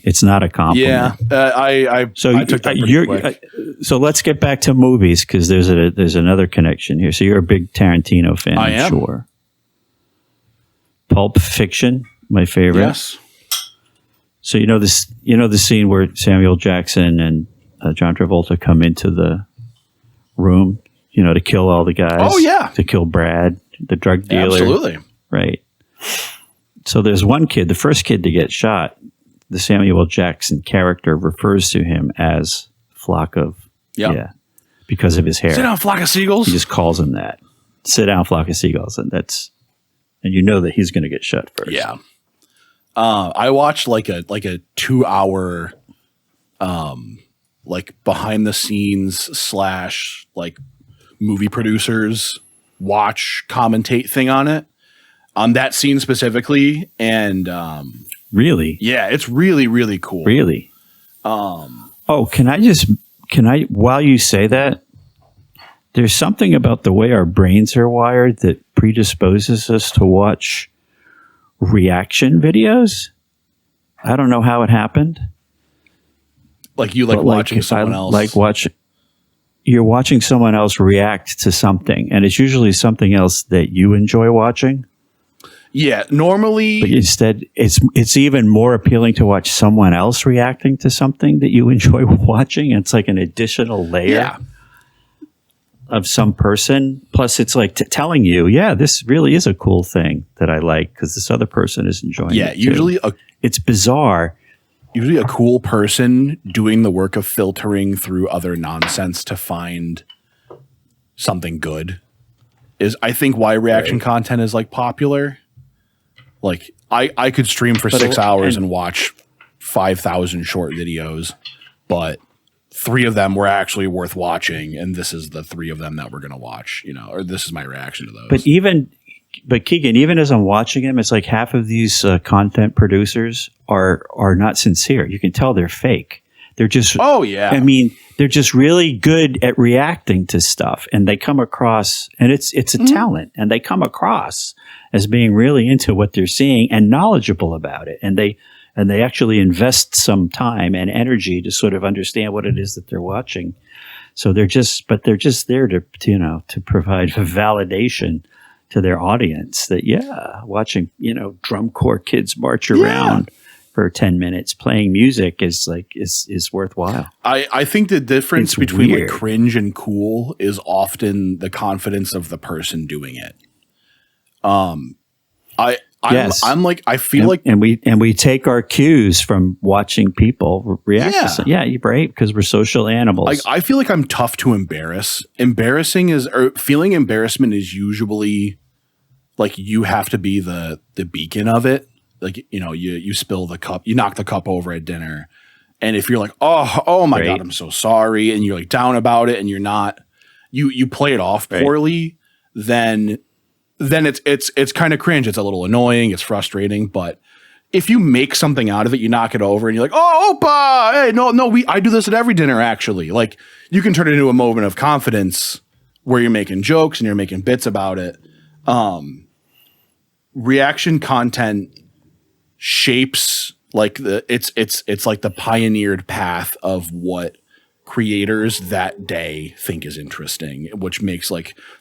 it's not a compliment. Yeah, I took that pretty quick. So let's get back to movies, because there's another connection here. So you're a big Tarantino fan, I am. Sure. Pulp Fiction, my favorite. Yes. So the scene where Samuel Jackson and John Travolta come into the room, to kill all the guys. Oh, yeah. To kill Brad, the drug dealer. Absolutely. Right. So there's one kid, the first kid to get shot, the Samuel Jackson character refers to him as Flock of, because of his hair. Sit down, Flock of Seagulls. He just calls him that. Sit down, Flock of Seagulls. And you know that he's going to get shot first. Yeah. I watched like a 2-hour, behind the scenes / movie producers commentate thing on it, on that scene specifically. And, really? Yeah, it's really, really cool. Really? Can I, while you say that, there's something about the way our brains are wired that predisposes us to watch reaction videos. I don't know how it happened. Like you like watching someone else. You're watching someone else react to something, and it's usually something else that you enjoy watching. Yeah, normally. But instead, it's even more appealing to watch someone else reacting to something that you enjoy watching. It's like an additional layer of some person. Plus, it's like telling you, this really is a cool thing that I like because this other person is enjoying it. Yeah, usually it's bizarre. Usually a cool person doing the work of filtering through other nonsense to find something good is, I think, why reaction content is popular. Like I could stream for 6 hours and watch 5,000 short videos, but 3 of them were actually worth watching, and this is the 3 of them that we're going to watch, or this is my reaction to those. But Keegan, even as I'm watching him, it's like half of these content producers are not sincere. You can tell they're fake. They're just, they're just really good at reacting to stuff, and they come across, and it's a talent, and they come across as being really into what they're seeing and knowledgeable about it, and they actually invest some time and energy to sort of understand what it is that they're watching. So they're just there to to provide validation to their audience that watching drum corps kids march around for 10 minutes playing music is worthwhile. I think the difference It's between weird. like cringe and cool is often the confidence of the person doing it. Yes. I'm like, I feel like, and we take our cues from watching people react to something. Yeah, you're right, because we're social animals. I feel like I'm tough to embarrass. Feeling embarrassment is usually like you have to be the beacon of it. Like, you spill the cup, you knock the cup over at dinner. And if you're like, oh my God, I'm so sorry. And you're like down about it and you're not, you play it off poorly, then it's kind of cringe. It's a little annoying. It's frustrating. But if you make something out of it, you knock it over and you're like, oh, Opa, hey, no, I do this at every dinner, actually. Like, you can turn it into a moment of confidence where you're making jokes and you're making bits about it. Reaction content shapes like it's like the pioneered path of what creators that day think is interesting, which makes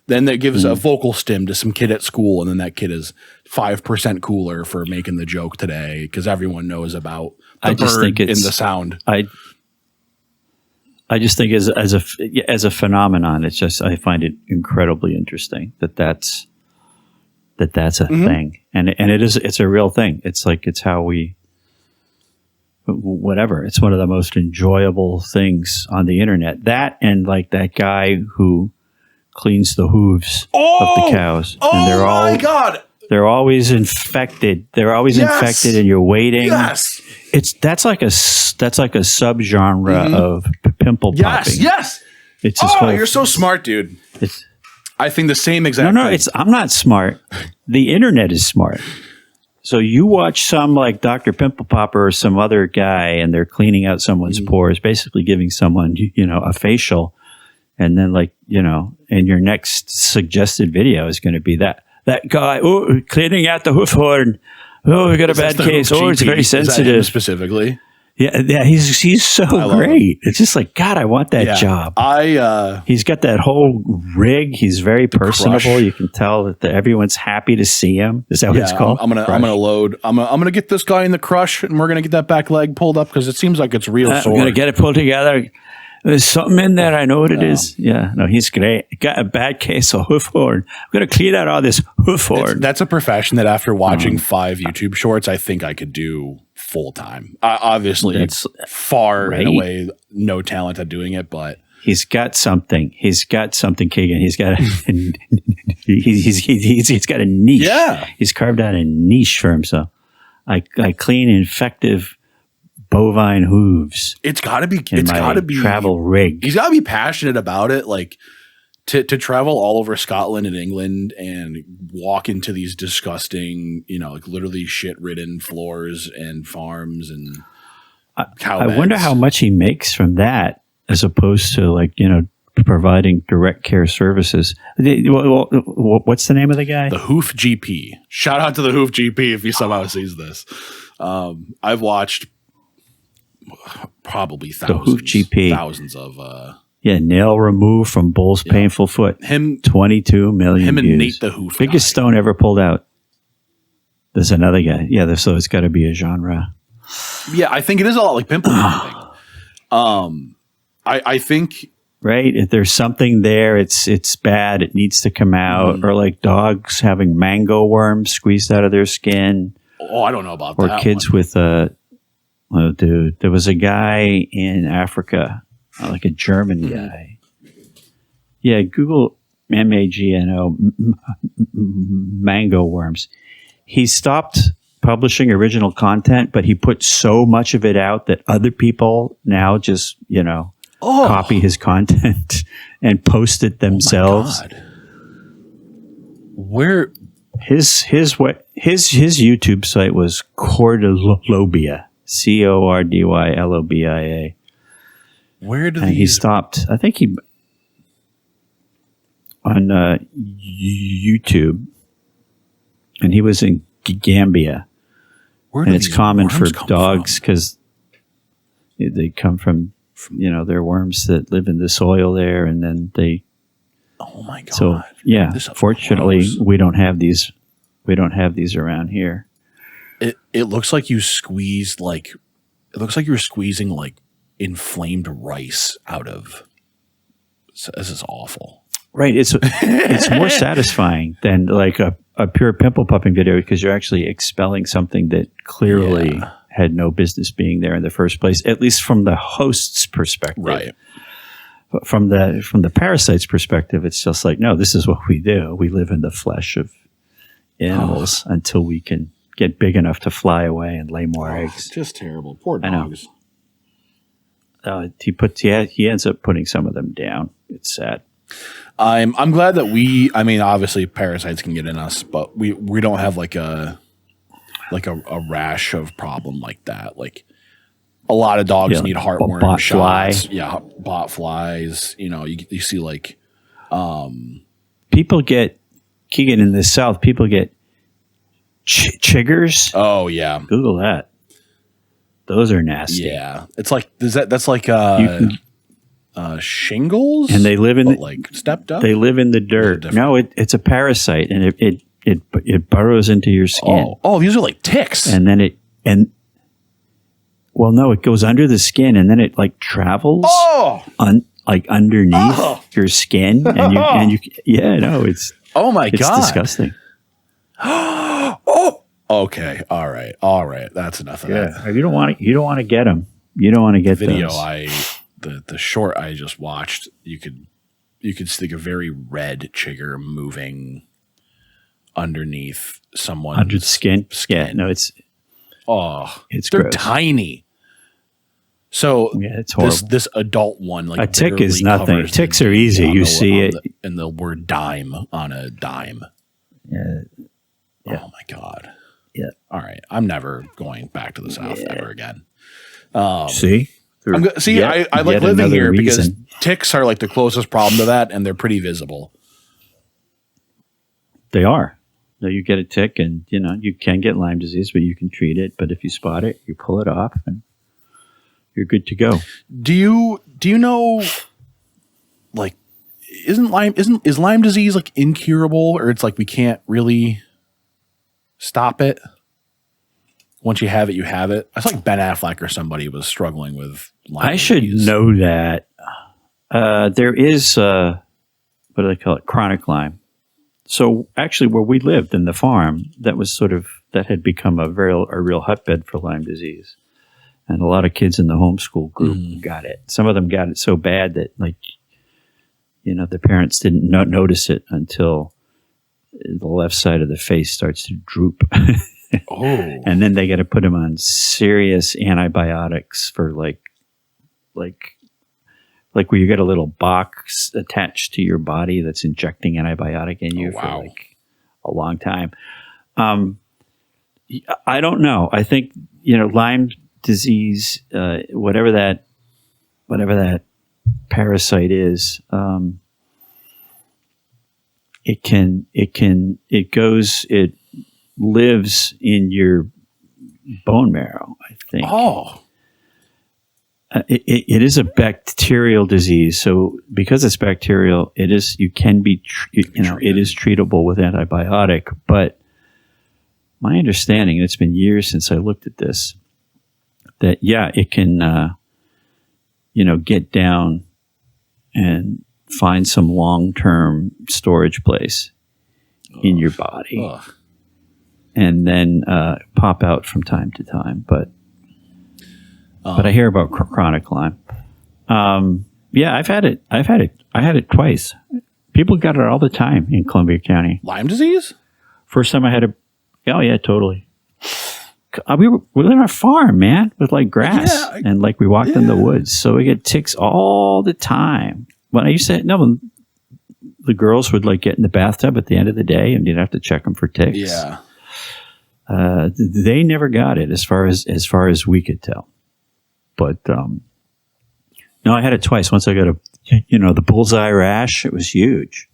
then that gives a vocal stim to some kid at school, and then that kid is 5% cooler for making the joke today because everyone knows about the bird in the sound. I just think as a phenomenon, it's just, I find it incredibly interesting that's a thing, and it's a real thing. It's how we. Whatever. It's one of the most enjoyable things on the internet. That and like that guy who cleans the hooves of the cows. And they're my God. They're always infected. They're always infected, and you're waiting. Yes. That's like a subgenre of pimple popping. Yes. It's this you're so smart, dude. I think the same exact No, thing. I'm not smart. The internet is smart. So you watch some like Dr. Pimple Popper or some other guy, and they're cleaning out someone's pores, basically giving someone, a facial. And then and your next suggested video is going to be that guy, cleaning out the hoof horn. Oh, we got a bad case. Oh, it's very sensitive. Specifically. Yeah, he's so great. It's just like, God, I want that job. He's got that whole rig. He's very personable. Crush. You can tell that everyone's happy to see him. Is that what it's called? I'm gonna load. I'm gonna get this guy in the crush, and we're gonna get that back leg pulled up because it seems like it's real sore. I'm gonna get it pulled together. There's something in there. I know what it is. Yeah, no, he's great. Got a bad case of hoof horn. I'm gonna clean out all this hoof horn. That's a profession that after watching 5 YouTube shorts, I think I could do full time. Obviously, it's far and away no talent at doing it, but he's got something. He's got something, Keegan. He's got he's got a niche. Yeah, he's carved out a niche for himself. I clean infective bovine hooves. It's got to be. It's got to be travel rig. He's got to be passionate about it. Like to travel all over Scotland and England and walk into these disgusting, literally shit-ridden floors and farms and cow beds. I wonder how much he makes from that, as opposed to providing direct care services. What's the name of the guy? The Hoof GP. Shout out to the Hoof GP if he somehow sees this. I've watched probably thousands of nail removed from bull's painful foot. 22 million him and views. Nate the Hoof biggest guy. stone ever pulled out. There's another guy. So it's got to be a genre. Yeah, I think it is a lot like pimple popping. I think right, if there's something there, it's bad. It needs to come out. Or like dogs having mango worms squeezed out of their skin. Oh, I don't know about that. Or kids with dude, there was a guy in Africa, like a German guy. Yeah, Google MAGNO, mango worms. He stopped publishing original content, but he put so much of it out that other people now just, copy his content and post it themselves. Oh my God. Where his YouTube site was Cordylobia. Cordylobia. Where did he stopped? I think he on YouTube, and he was in Gambia. Where and it's common for dogs because they come from They're worms that live in the soil there, and then they. Oh my god! So yeah, This is fortunately, gross. we don't have these. We don't have these around here. It looks like you squeezed it looks like you were squeezing like inflamed rice out of. So this is awful. Right. It's more satisfying than like a pure pimple popping video because you're actually expelling something that clearly had no business being there in the first place, at least from the host's perspective. Right. But from the parasite's perspective, it's just like, no, this is what we do. We live in the flesh of animals until we can get big enough to fly away and lay more eggs. Just terrible. Poor I know. dogs. He ends up putting some of them down. It's sad. I'm glad that obviously parasites can get in us, but we don't have like a rash of problem like that. Like a lot of dogs need heartworm bot shots. fly. Yeah, bot flies. You see like people get Keegan in the South. People get chiggers. Oh yeah, Google that. Those are nasty. Yeah, it's like that's like shingles, and they live in like stepped up. They live in the dirt. No, it's a parasite, and it burrows into your skin. Oh, these are like ticks. And then it goes under the skin, and then it like travels like underneath your skin, and you it's my god, it's disgusting. Okay, all right, that's enough of that. You don't want to get them. You don't want to get Video those. The short I just watched, you could see a very red chigger moving underneath someone's under the skin. Yeah, no, it's they're gross. Tiny. So it's horrible. This adult one, like a tick is nothing. Ticks are easy. You see it, and the word dime on a dime. Yeah. Oh my god. Yeah. All right. I'm never going back to the South ever again. See? I like living here because ticks are like the closest problem to that, and they're pretty visible. They are. So you get a tick, and you can get Lyme disease, but you can treat it. But if you spot it, you pull it off, and you're good to go. Do you know? Like, is Lyme disease like incurable, or it's like we can't really stop it? Once you have it, you have it. I saw like Ben Affleck or somebody was struggling with Lyme disease. I should know that. There is, what do they call it? Chronic Lyme. So actually where we lived in the farm, that had become a real hotbed for Lyme disease. And a lot of kids in the homeschool group got it. Some of them got it so bad that the parents didn't notice it until the left side of the face starts to droop. And then they got to put them on serious antibiotics for like where you get a little box attached to your body that's injecting antibiotic in you for like a long time. I don't know. I think Lyme disease, whatever that parasite is, it lives in your bone marrow, I think. It is a bacterial disease. So because it's bacterial, it is treatable with antibiotic. But my understanding, and it's been years since I looked at this, that it can get down and find some long-term storage place in your body. And then pop out from time to time, but I hear about chronic Lyme. I've had it. I had it twice. People got it all the time in Columbia County. Lyme disease? First time I had it. Oh yeah, totally. We live on a farm, man, with like grass, and like we walked in the woods, so we get ticks all the time. When I used to the girls would like get in the bathtub at the end of the day, and you'd have to check them for ticks. Yeah. They never got it as far as we could tell. But no, I had it twice. Once I got the bullseye rash. It was huge.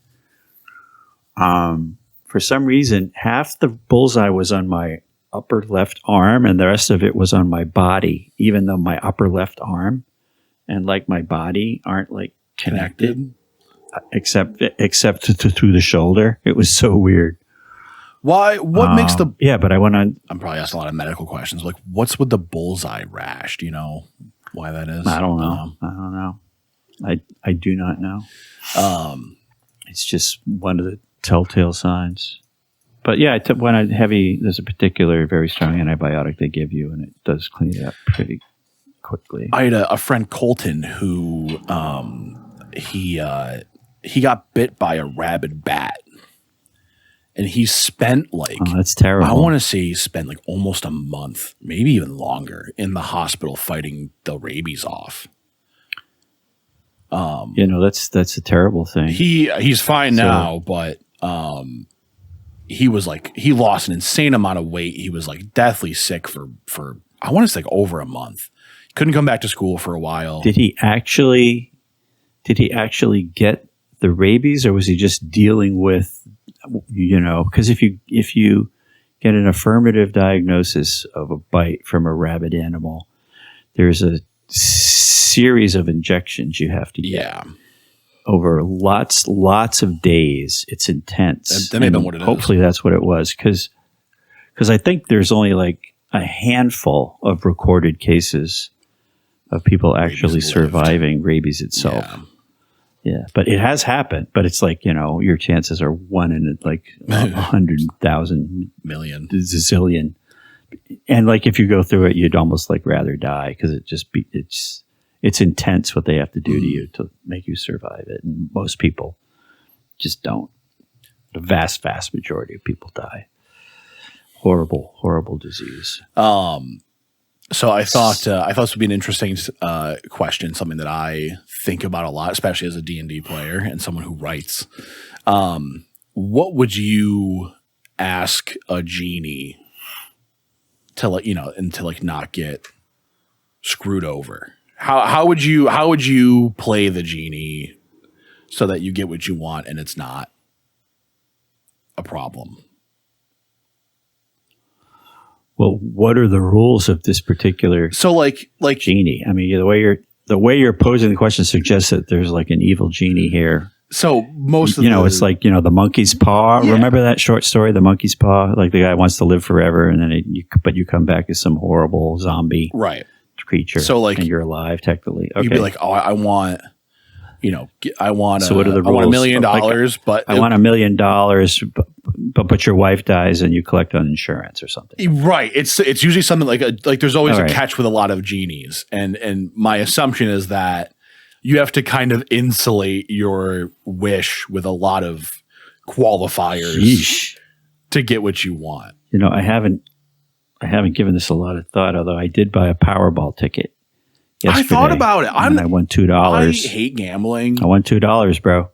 For some reason, half the bullseye was on my upper left arm, and the rest of it was on my body. Even though my upper left arm and like my body aren't like connected, Connected. except through the shoulder. It was so weird. Why? What makes the? Yeah, but I went on. I'm probably asking a lot of medical questions. Like, what's with the bullseye rash? Do you know why that is? I don't know. I don't know. I do not know. It's just one of the telltale signs. But yeah, when I heavy, there's a particular very strong antibiotic they give you, and it does clean it up pretty quickly. I had a friend, Colton, who he got bit by a rabid bat, and he spent like, oh, that's terrible. I want to say he spent like almost a month, maybe even longer, in the hospital fighting the rabies off. That's a terrible thing. He's fine now, but he was like, he lost an insane amount of weight. He was like deathly sick for I want to say like over a month. Couldn't come back to school for a while. Did he actually get the rabies, or was he just dealing with, because if you get an affirmative diagnosis of a bite from a rabid animal, there's a series of injections you have to get. Yeah. Over lots of days. It's intense. That may have been what it is. Hopefully that's what it was, because I think there's only like a handful of recorded cases of people actually surviving rabies itself. Yeah, but it has happened. But it's like, your chances are 1 in like 100,000 million, zillion. And like if you go through it, you'd almost like rather die, because it's intense what they have to do to you to make you survive it. And most people just don't. The vast majority of people die. Horrible, horrible disease. So I thought this would be an interesting question, something that I think about a lot, especially as a D&D player and someone who writes. What would you ask a genie to not get screwed over? How would you play the genie so that you get what you want and it's not a problem? Well, what are the rules of this particular genie? I mean, the way you're posing the question suggests that there's like an evil genie here. So most of it's like, the monkey's paw. Yeah. Remember that short story, The Monkey's Paw? Like the guy wants to live forever, and then you come back as some horrible zombie creature. So like, and you're alive technically. Okay. You'd be like, oh, I want. So what are the rules? I want $1 million, but I want $1 million, but your wife dies and you collect on insurance or something. Right. It's usually something like there's always a catch with a lot of genies, and my assumption is that you have to kind of insulate your wish with a lot of qualifiers to get what you want. I haven't given this a lot of thought, although I did buy a Powerball ticket yesterday. I thought about it. I won $2. I hate gambling. I won $2, bro.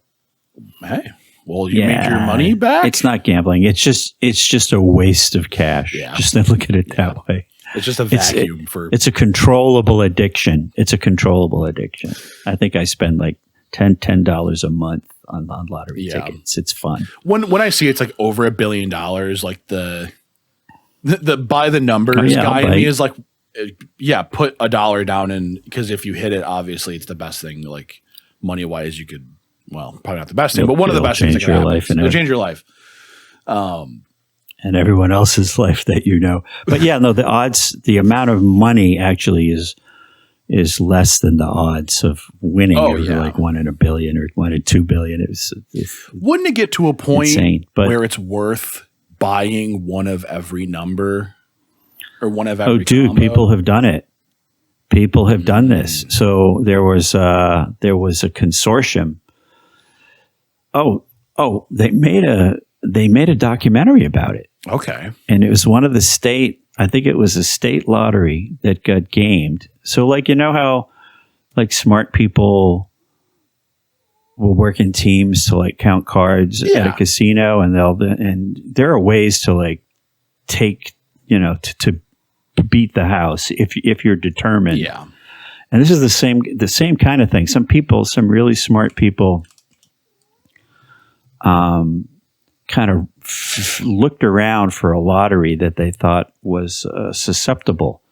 Hey, well, you made your money back? It's not gambling. It's just a waste of cash. Yeah. Just look at it that way. It's just a vacuum It's a controllable addiction. I think I spend like $10 a month on lottery tickets. It's fun. When I see it's like over $1 billion, like the by the numbers guy in me is like, put $1 down, and because if you hit it, obviously it's the best thing. Like money wise, you could, well, probably not the best thing, but one of the best things that can happen. It'll change your life. And everyone else's life that you know. But yeah, no, the odds, the amount of money actually is less than the odds of winning. Like 1 in a billion or 1 in 2 billion. Wouldn't it get to a point where it's worth buying one of every number or one of every combo? People have done it. People have done this. So there was a consortium. They made a documentary about it. Okay. And it was one of the I think it was a state lottery that got gamed. So like, how like smart people will work in teams to like count cards at a casino, and there are ways to like take, to beat the house if you're determined. Yeah. And this is the same kind of thing. Some really smart people, kind of looked around for a lottery that they thought was susceptible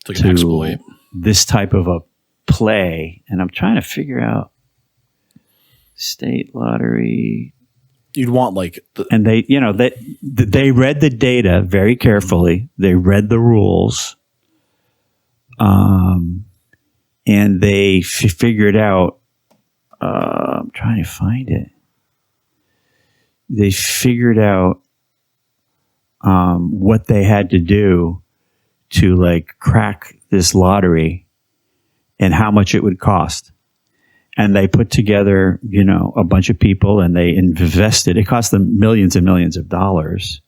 to this type of a play, and I'm trying to figure out state lottery. You'd want like And they read the data very carefully. They read the rules, and they figured out. I'm trying to find it. They figured out what they had to do to like crack this lottery and how much it would cost. And they put together, a bunch of people, and they invested. It cost them millions and millions of dollars.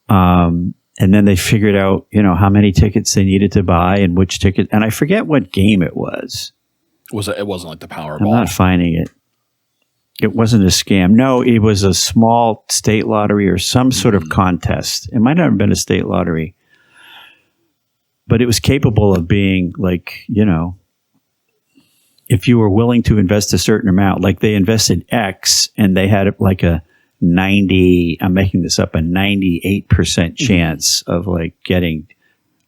And then they figured out, how many tickets they needed to buy and which ticket. And I forget what game it was. It wasn't like the Powerball. I'm not finding it. It wasn't a scam. No, it was a small state lottery or some sort of contest. It might not have been a state lottery. But it was capable of being like, if you were willing to invest a certain amount, like they invested X and they had like a 98% chance of like getting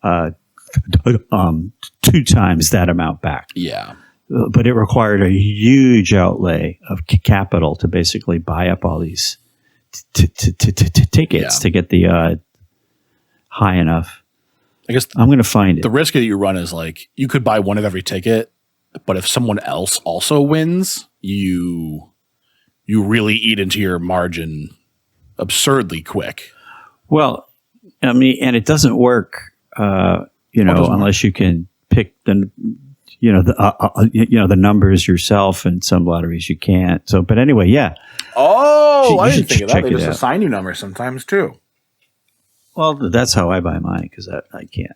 2 times that amount back. Yeah. But it required a huge outlay of capital to basically buy up all these tickets to get the high enough. I guess I'm going to find it. The risk that you run is like you could buy one of every ticket, but if someone else also wins, you really eat into your margin absurdly quick. Well, I mean, and it doesn't work, unless you can pick the numbers yourself, and some lotteries you can't. So, but anyway, yeah. Oh, I didn't think of that. check They it just out. assign you numbers sometimes too. Well, that's how I buy mine because I can't.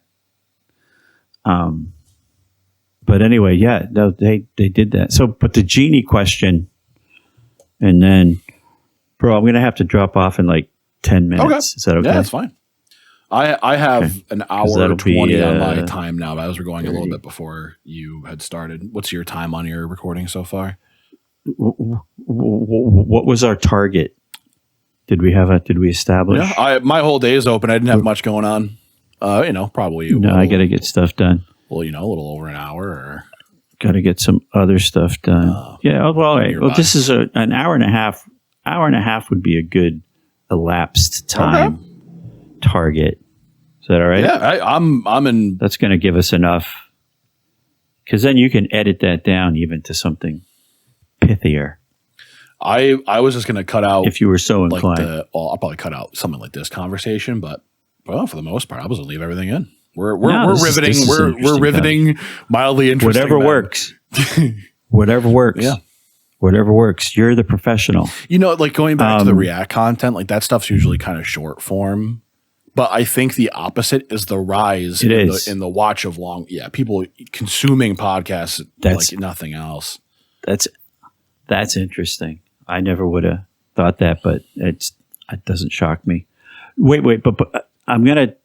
But anyway, yeah, no, they did that. So, but the genie question, and then, bro, I'm going to have to drop off in like 10 minutes. Okay. Is that okay? Yeah, that's fine. I have an hour that'll 20 be, on my time now, but I was going 30. a little bit before you had started. What's your time on your recording so far? What was our target? Did we establish? Yeah, my whole day is open. I didn't have much going on. Probably. No, I got to get stuff done. Well, a little over an hour. Or Got to get some other stuff done. Yeah. Well, all right. nearby. Well, this is an hour and a half. Hour and a half would be a good elapsed time target. Is that all right? Yeah, I'm in. That's going to give us enough, because then you can edit that down even to something pithier I was just going to cut out if you were so like inclined. I'll probably cut out something like this conversation, but well, for the most part, I was going to leave everything in. We're riveting. This is We're interesting riveting. Mildly interesting. Whatever works. Whatever works. Yeah. Whatever works. You're the professional. Like going back to the React content, like that stuff's usually kind of short form. But I think the opposite is the rise in the watch of long. Yeah, people consuming podcasts like nothing else. That's interesting. I never would have thought that, but it doesn't shock me. Wait, but I'm going to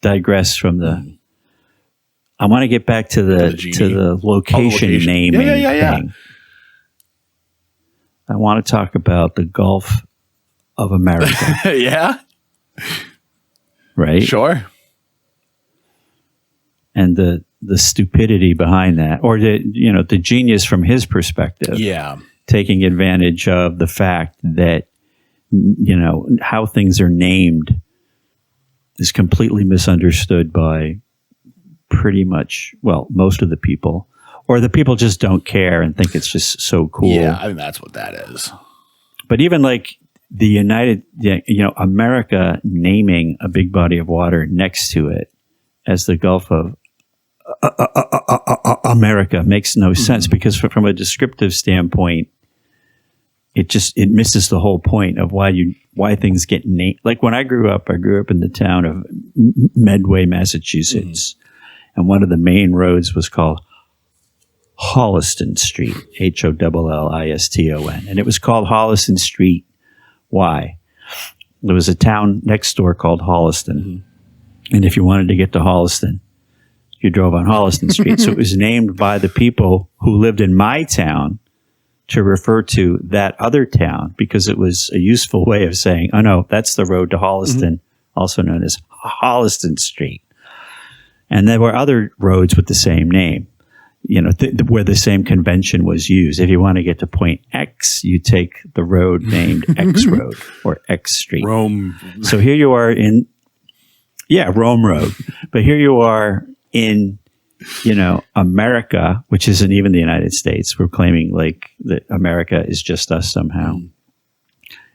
digress from the. I want to get back to the location naming thing. I want to talk about the Gulf of America. Yeah. Right? Sure. And the stupidity behind that, or the genius from his perspective. Yeah. Taking advantage of the fact that, how things are named is completely misunderstood by pretty much, most of the people. Or the people just don't care and think it's just so cool. Yeah, I think that's what that is. But even like the America naming a big body of water next to it as the Gulf of America makes no sense, because from a descriptive standpoint, it misses the whole point of why things get named. Like when I grew up in the town of Medway, Massachusetts, and one of the main roads was called Holliston Street, Holliston, and it was called Holliston Street. Why? There was a town next door called Holliston, and if you wanted to get to Holliston, you drove on Holliston Street. So it was named by the people who lived in my town to refer to that other town, because it was a useful way of saying, oh no, that's the road to Holliston, also known as Holliston Street. And there were other roads with the same name. where the same convention was used. If you want to get to point X, you take the road named X Road or X Street. Rome. So here you are Rome Road. But here you are in, America, which isn't even the United States. We're claiming like that America is just us somehow.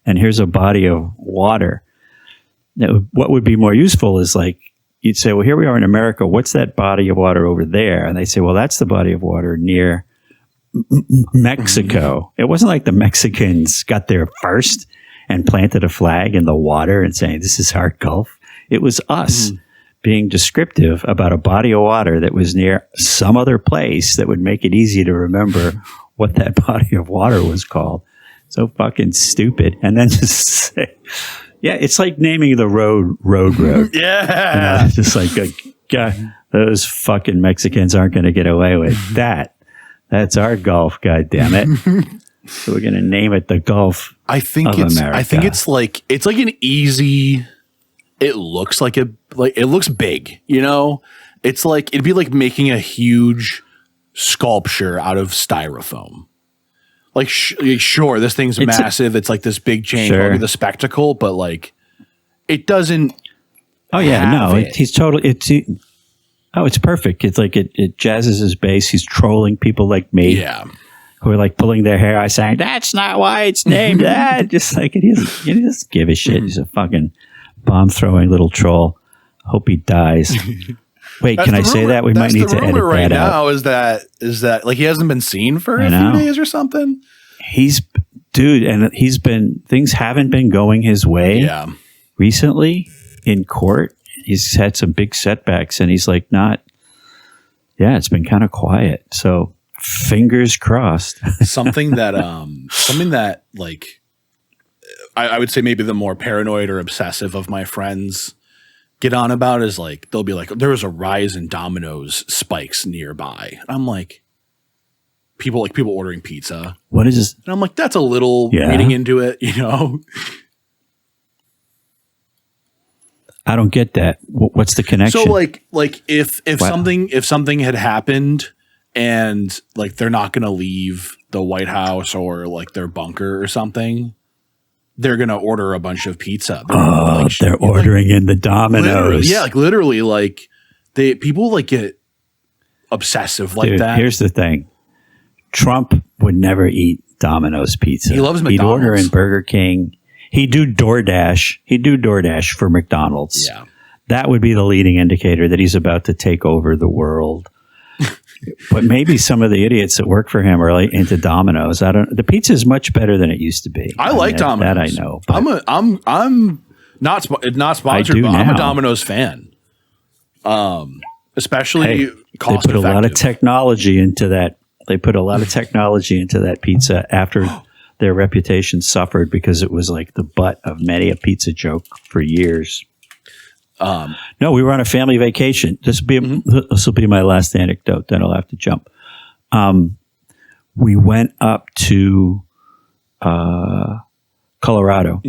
And here's a body of water. Now, what would be more useful is like, you'd say, well, here we are in America. What's that body of water over there? And they say, well, that's the body of water near Mexico. It wasn't like the Mexicans got there first and planted a flag in the water and saying, this is our Gulf. It was us being descriptive about a body of water that was near some other place that would make it easy to remember what that body of water was called. So fucking stupid. And then just say, yeah, it's like naming the road. Yeah. Just like, God, those fucking Mexicans aren't going to get away with that. That's our Gulf, God damn it. So we're going to name it the Gulf of America. I think it's like an easy, it looks big, It's like, it'd be like making a huge sculpture out of styrofoam. Like, sure, this thing's massive. It's like this big change over the spectacle, but like, it doesn't. Oh yeah, no, he's totally. It's perfect. It's like it jazzes his bass. He's trolling people like me, who are like pulling their hair out, saying that's not why it's named that. Just like he doesn't give a shit. He's a fucking bomb throwing little troll. Hope he dies. Wait, can I say that? We might need to edit that out. Right now is that like he hasn't been seen for a few days or something? Things haven't been going his way recently in court. He's had some big setbacks and he's like it's been kind of quiet. So fingers crossed. something that like I would say maybe the more paranoid or obsessive of my friends get on about is like, they'll be like, there was a rise in Domino's spikes nearby. And I'm like, people ordering pizza. What is this? And I'm like, that's a little reading into it, I don't get that. What's the connection? So like if something had happened and like they're not going to leave the White House or like their bunker or something, they're going to order a bunch of pizza. They're ordering in the Domino's. Literally, like people like get obsessive like that. Here's the thing. Trump would never eat Domino's pizza. He loves McDonald's. He'd order in Burger King. He'd do DoorDash for McDonald's. Yeah. That would be the leading indicator that he's about to take over the world. But maybe some of the idiots that work for him are like into Domino's. The pizza is much better than it used to be. I like Domino's. That I know. I'm not sponsored, but I'm a Domino's fan. Especially cost they put a lot of technology into that. They put a lot of technology into that pizza after their reputation suffered because it was like the butt of many a pizza joke for years. No, we were on a family vacation. This will be my last anecdote. Then I'll have to jump. We went up to Colorado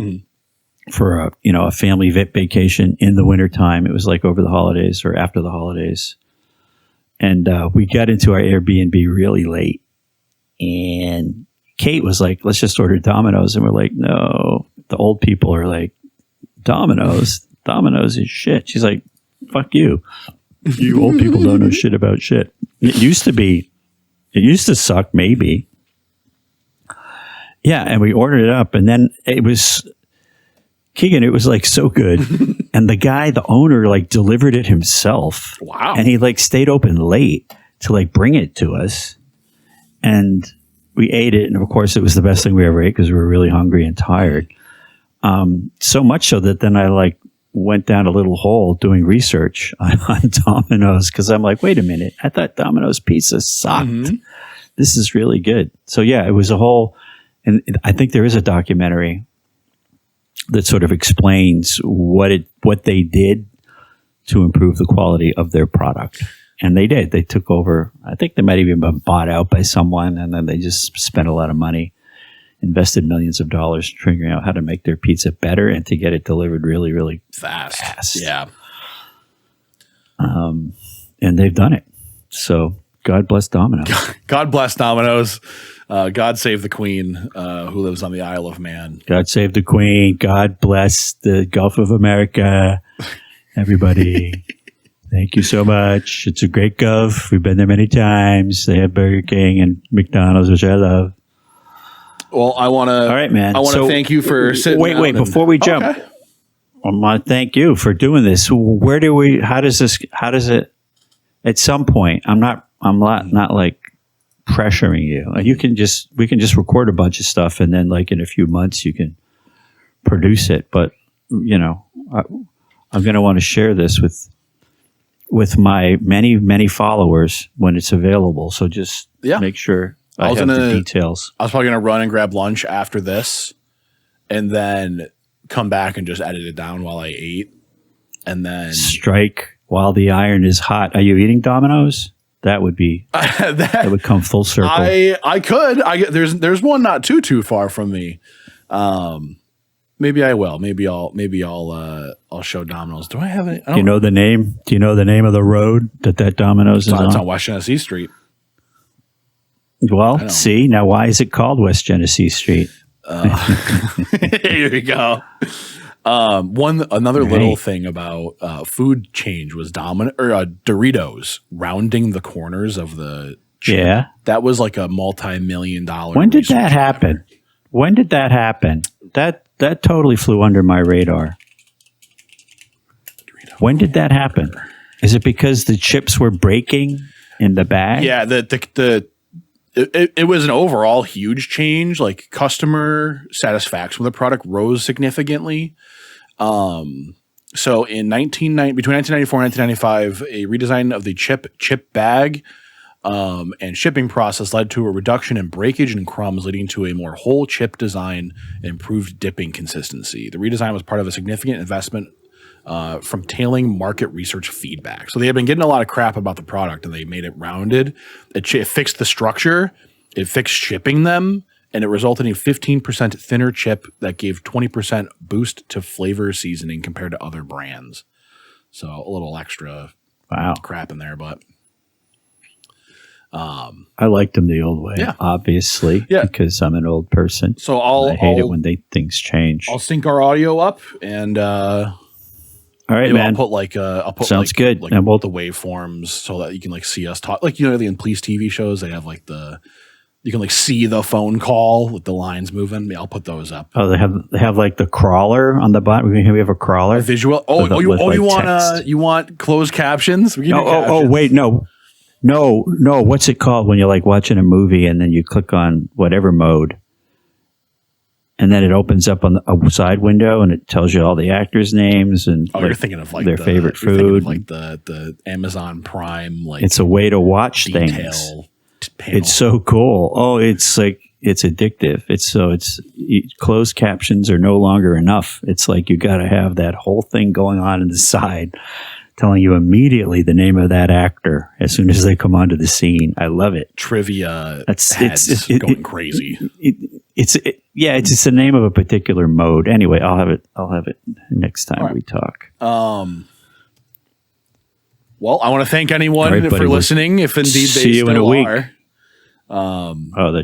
for a family vacation in the wintertime. It was like over the holidays or after the holidays. And we got into our Airbnb really late. And Kate was like, let's just order Domino's. And we're like, no. The old people are like, Domino's is shit. She's like, fuck you. You old people don't know shit about shit. It used to suck, maybe. Yeah, and we ordered it up. And then it was, Keegan, it was like so good. And the owner, like delivered it himself. Wow. And he like stayed open late to like bring it to us. And we ate it. And of course, it was the best thing we ever ate because we were really hungry and tired. So much so that then I like went down a little hole doing research on Domino's because I'm like, wait a minute. I thought Domino's pizza sucked. Mm-hmm. This is really good. So yeah, it was a whole, and I think there is a documentary that sort of explains what they did to improve the quality of their product. And they did. They took over. I think they might have even been bought out by someone, and then they just spent a lot of money, invested millions of dollars figuring out how to make their pizza better and to get it delivered really, really fast. Yeah. And they've done it. So God bless Domino's. God bless Domino's. God save the Queen, who lives on the Isle of Man. God save the Queen. God bless the Gulf of America. Everybody, thank you so much. It's a great Gulf. We've been there many times. They have Burger King and McDonald's, which I love. Well, I want to. All right, man. I want to thank you for sitting. Wait, before we jump, okay. I want to thank you for doing this. Where do we? How does it? At some point, I'm not like pressuring you. We can just record a bunch of stuff, and then like in a few months, you can produce it. But I'm going to want to share this with my many followers when it's available. So just make sure I have the details. I was probably going to run and grab lunch after this and then come back and just edit it down while I ate. And then strike while the iron is hot. Are you eating Domino's? That would be that would come full circle. I could. There's one not too far from me. Maybe I will. Maybe I'll show Domino's. Do I have any? Do you know the name? Do you know the name of the road that Domino's is on? It's on West Genesee Street. Well, see, now why is it called West Genesee Street? Here you go. Another little thing about food change was Doritos rounding the corners of the chip. Yeah. That was like a multi-million-dollar. When did that happen? When did that happen? That totally flew under my radar. When did that happen? Is it because the chips were breaking in the bag? Yeah, it was an overall huge change. Like customer satisfaction with the product rose significantly. So between 1994 and 1995, a redesign of the chip bag and shipping process led to a reduction in breakage and crumbs, leading to a more whole chip design and improved dipping consistency. The redesign was part of a significant investment from tailing market research feedback. So they had been getting a lot of crap about the product, and they made it rounded. It fixed the structure. It fixed shipping them, and it resulted in a 15% thinner chip that gave 20% boost to flavor seasoning compared to other brands. So a little extra crap in there, but I liked them the old way, obviously, because I'm an old person. So I hate it when things change. I'll sync our audio up, and all right, man. I'll put sounds good. Like and the waveforms so that you can like see us talk. Like in police TV shows, they have like you can like see the phone call with the lines moving. Yeah, I'll put those up. Oh, they have like the crawler on the bottom. We have a crawler, a visual. You want closed captions? Wait, no. What's it called when you're like watching a movie and then you click on whatever mode, and then it opens up on a side window and it tells you all the actors' names and you're thinking of like their favorite food, like the Amazon Prime. Like it's a way to watch things. Panel. It's so cool. Oh, it's addictive. It's closed captions are no longer enough. It's like you got to have that whole thing going on the side, telling you immediately the name of that actor as soon as they come onto the scene. I love it. Trivia. It's going crazy. It's the name of a particular mode. Anyway, I'll have it next time we talk. Well, I want to thank anyone for listening. If indeed they still are. The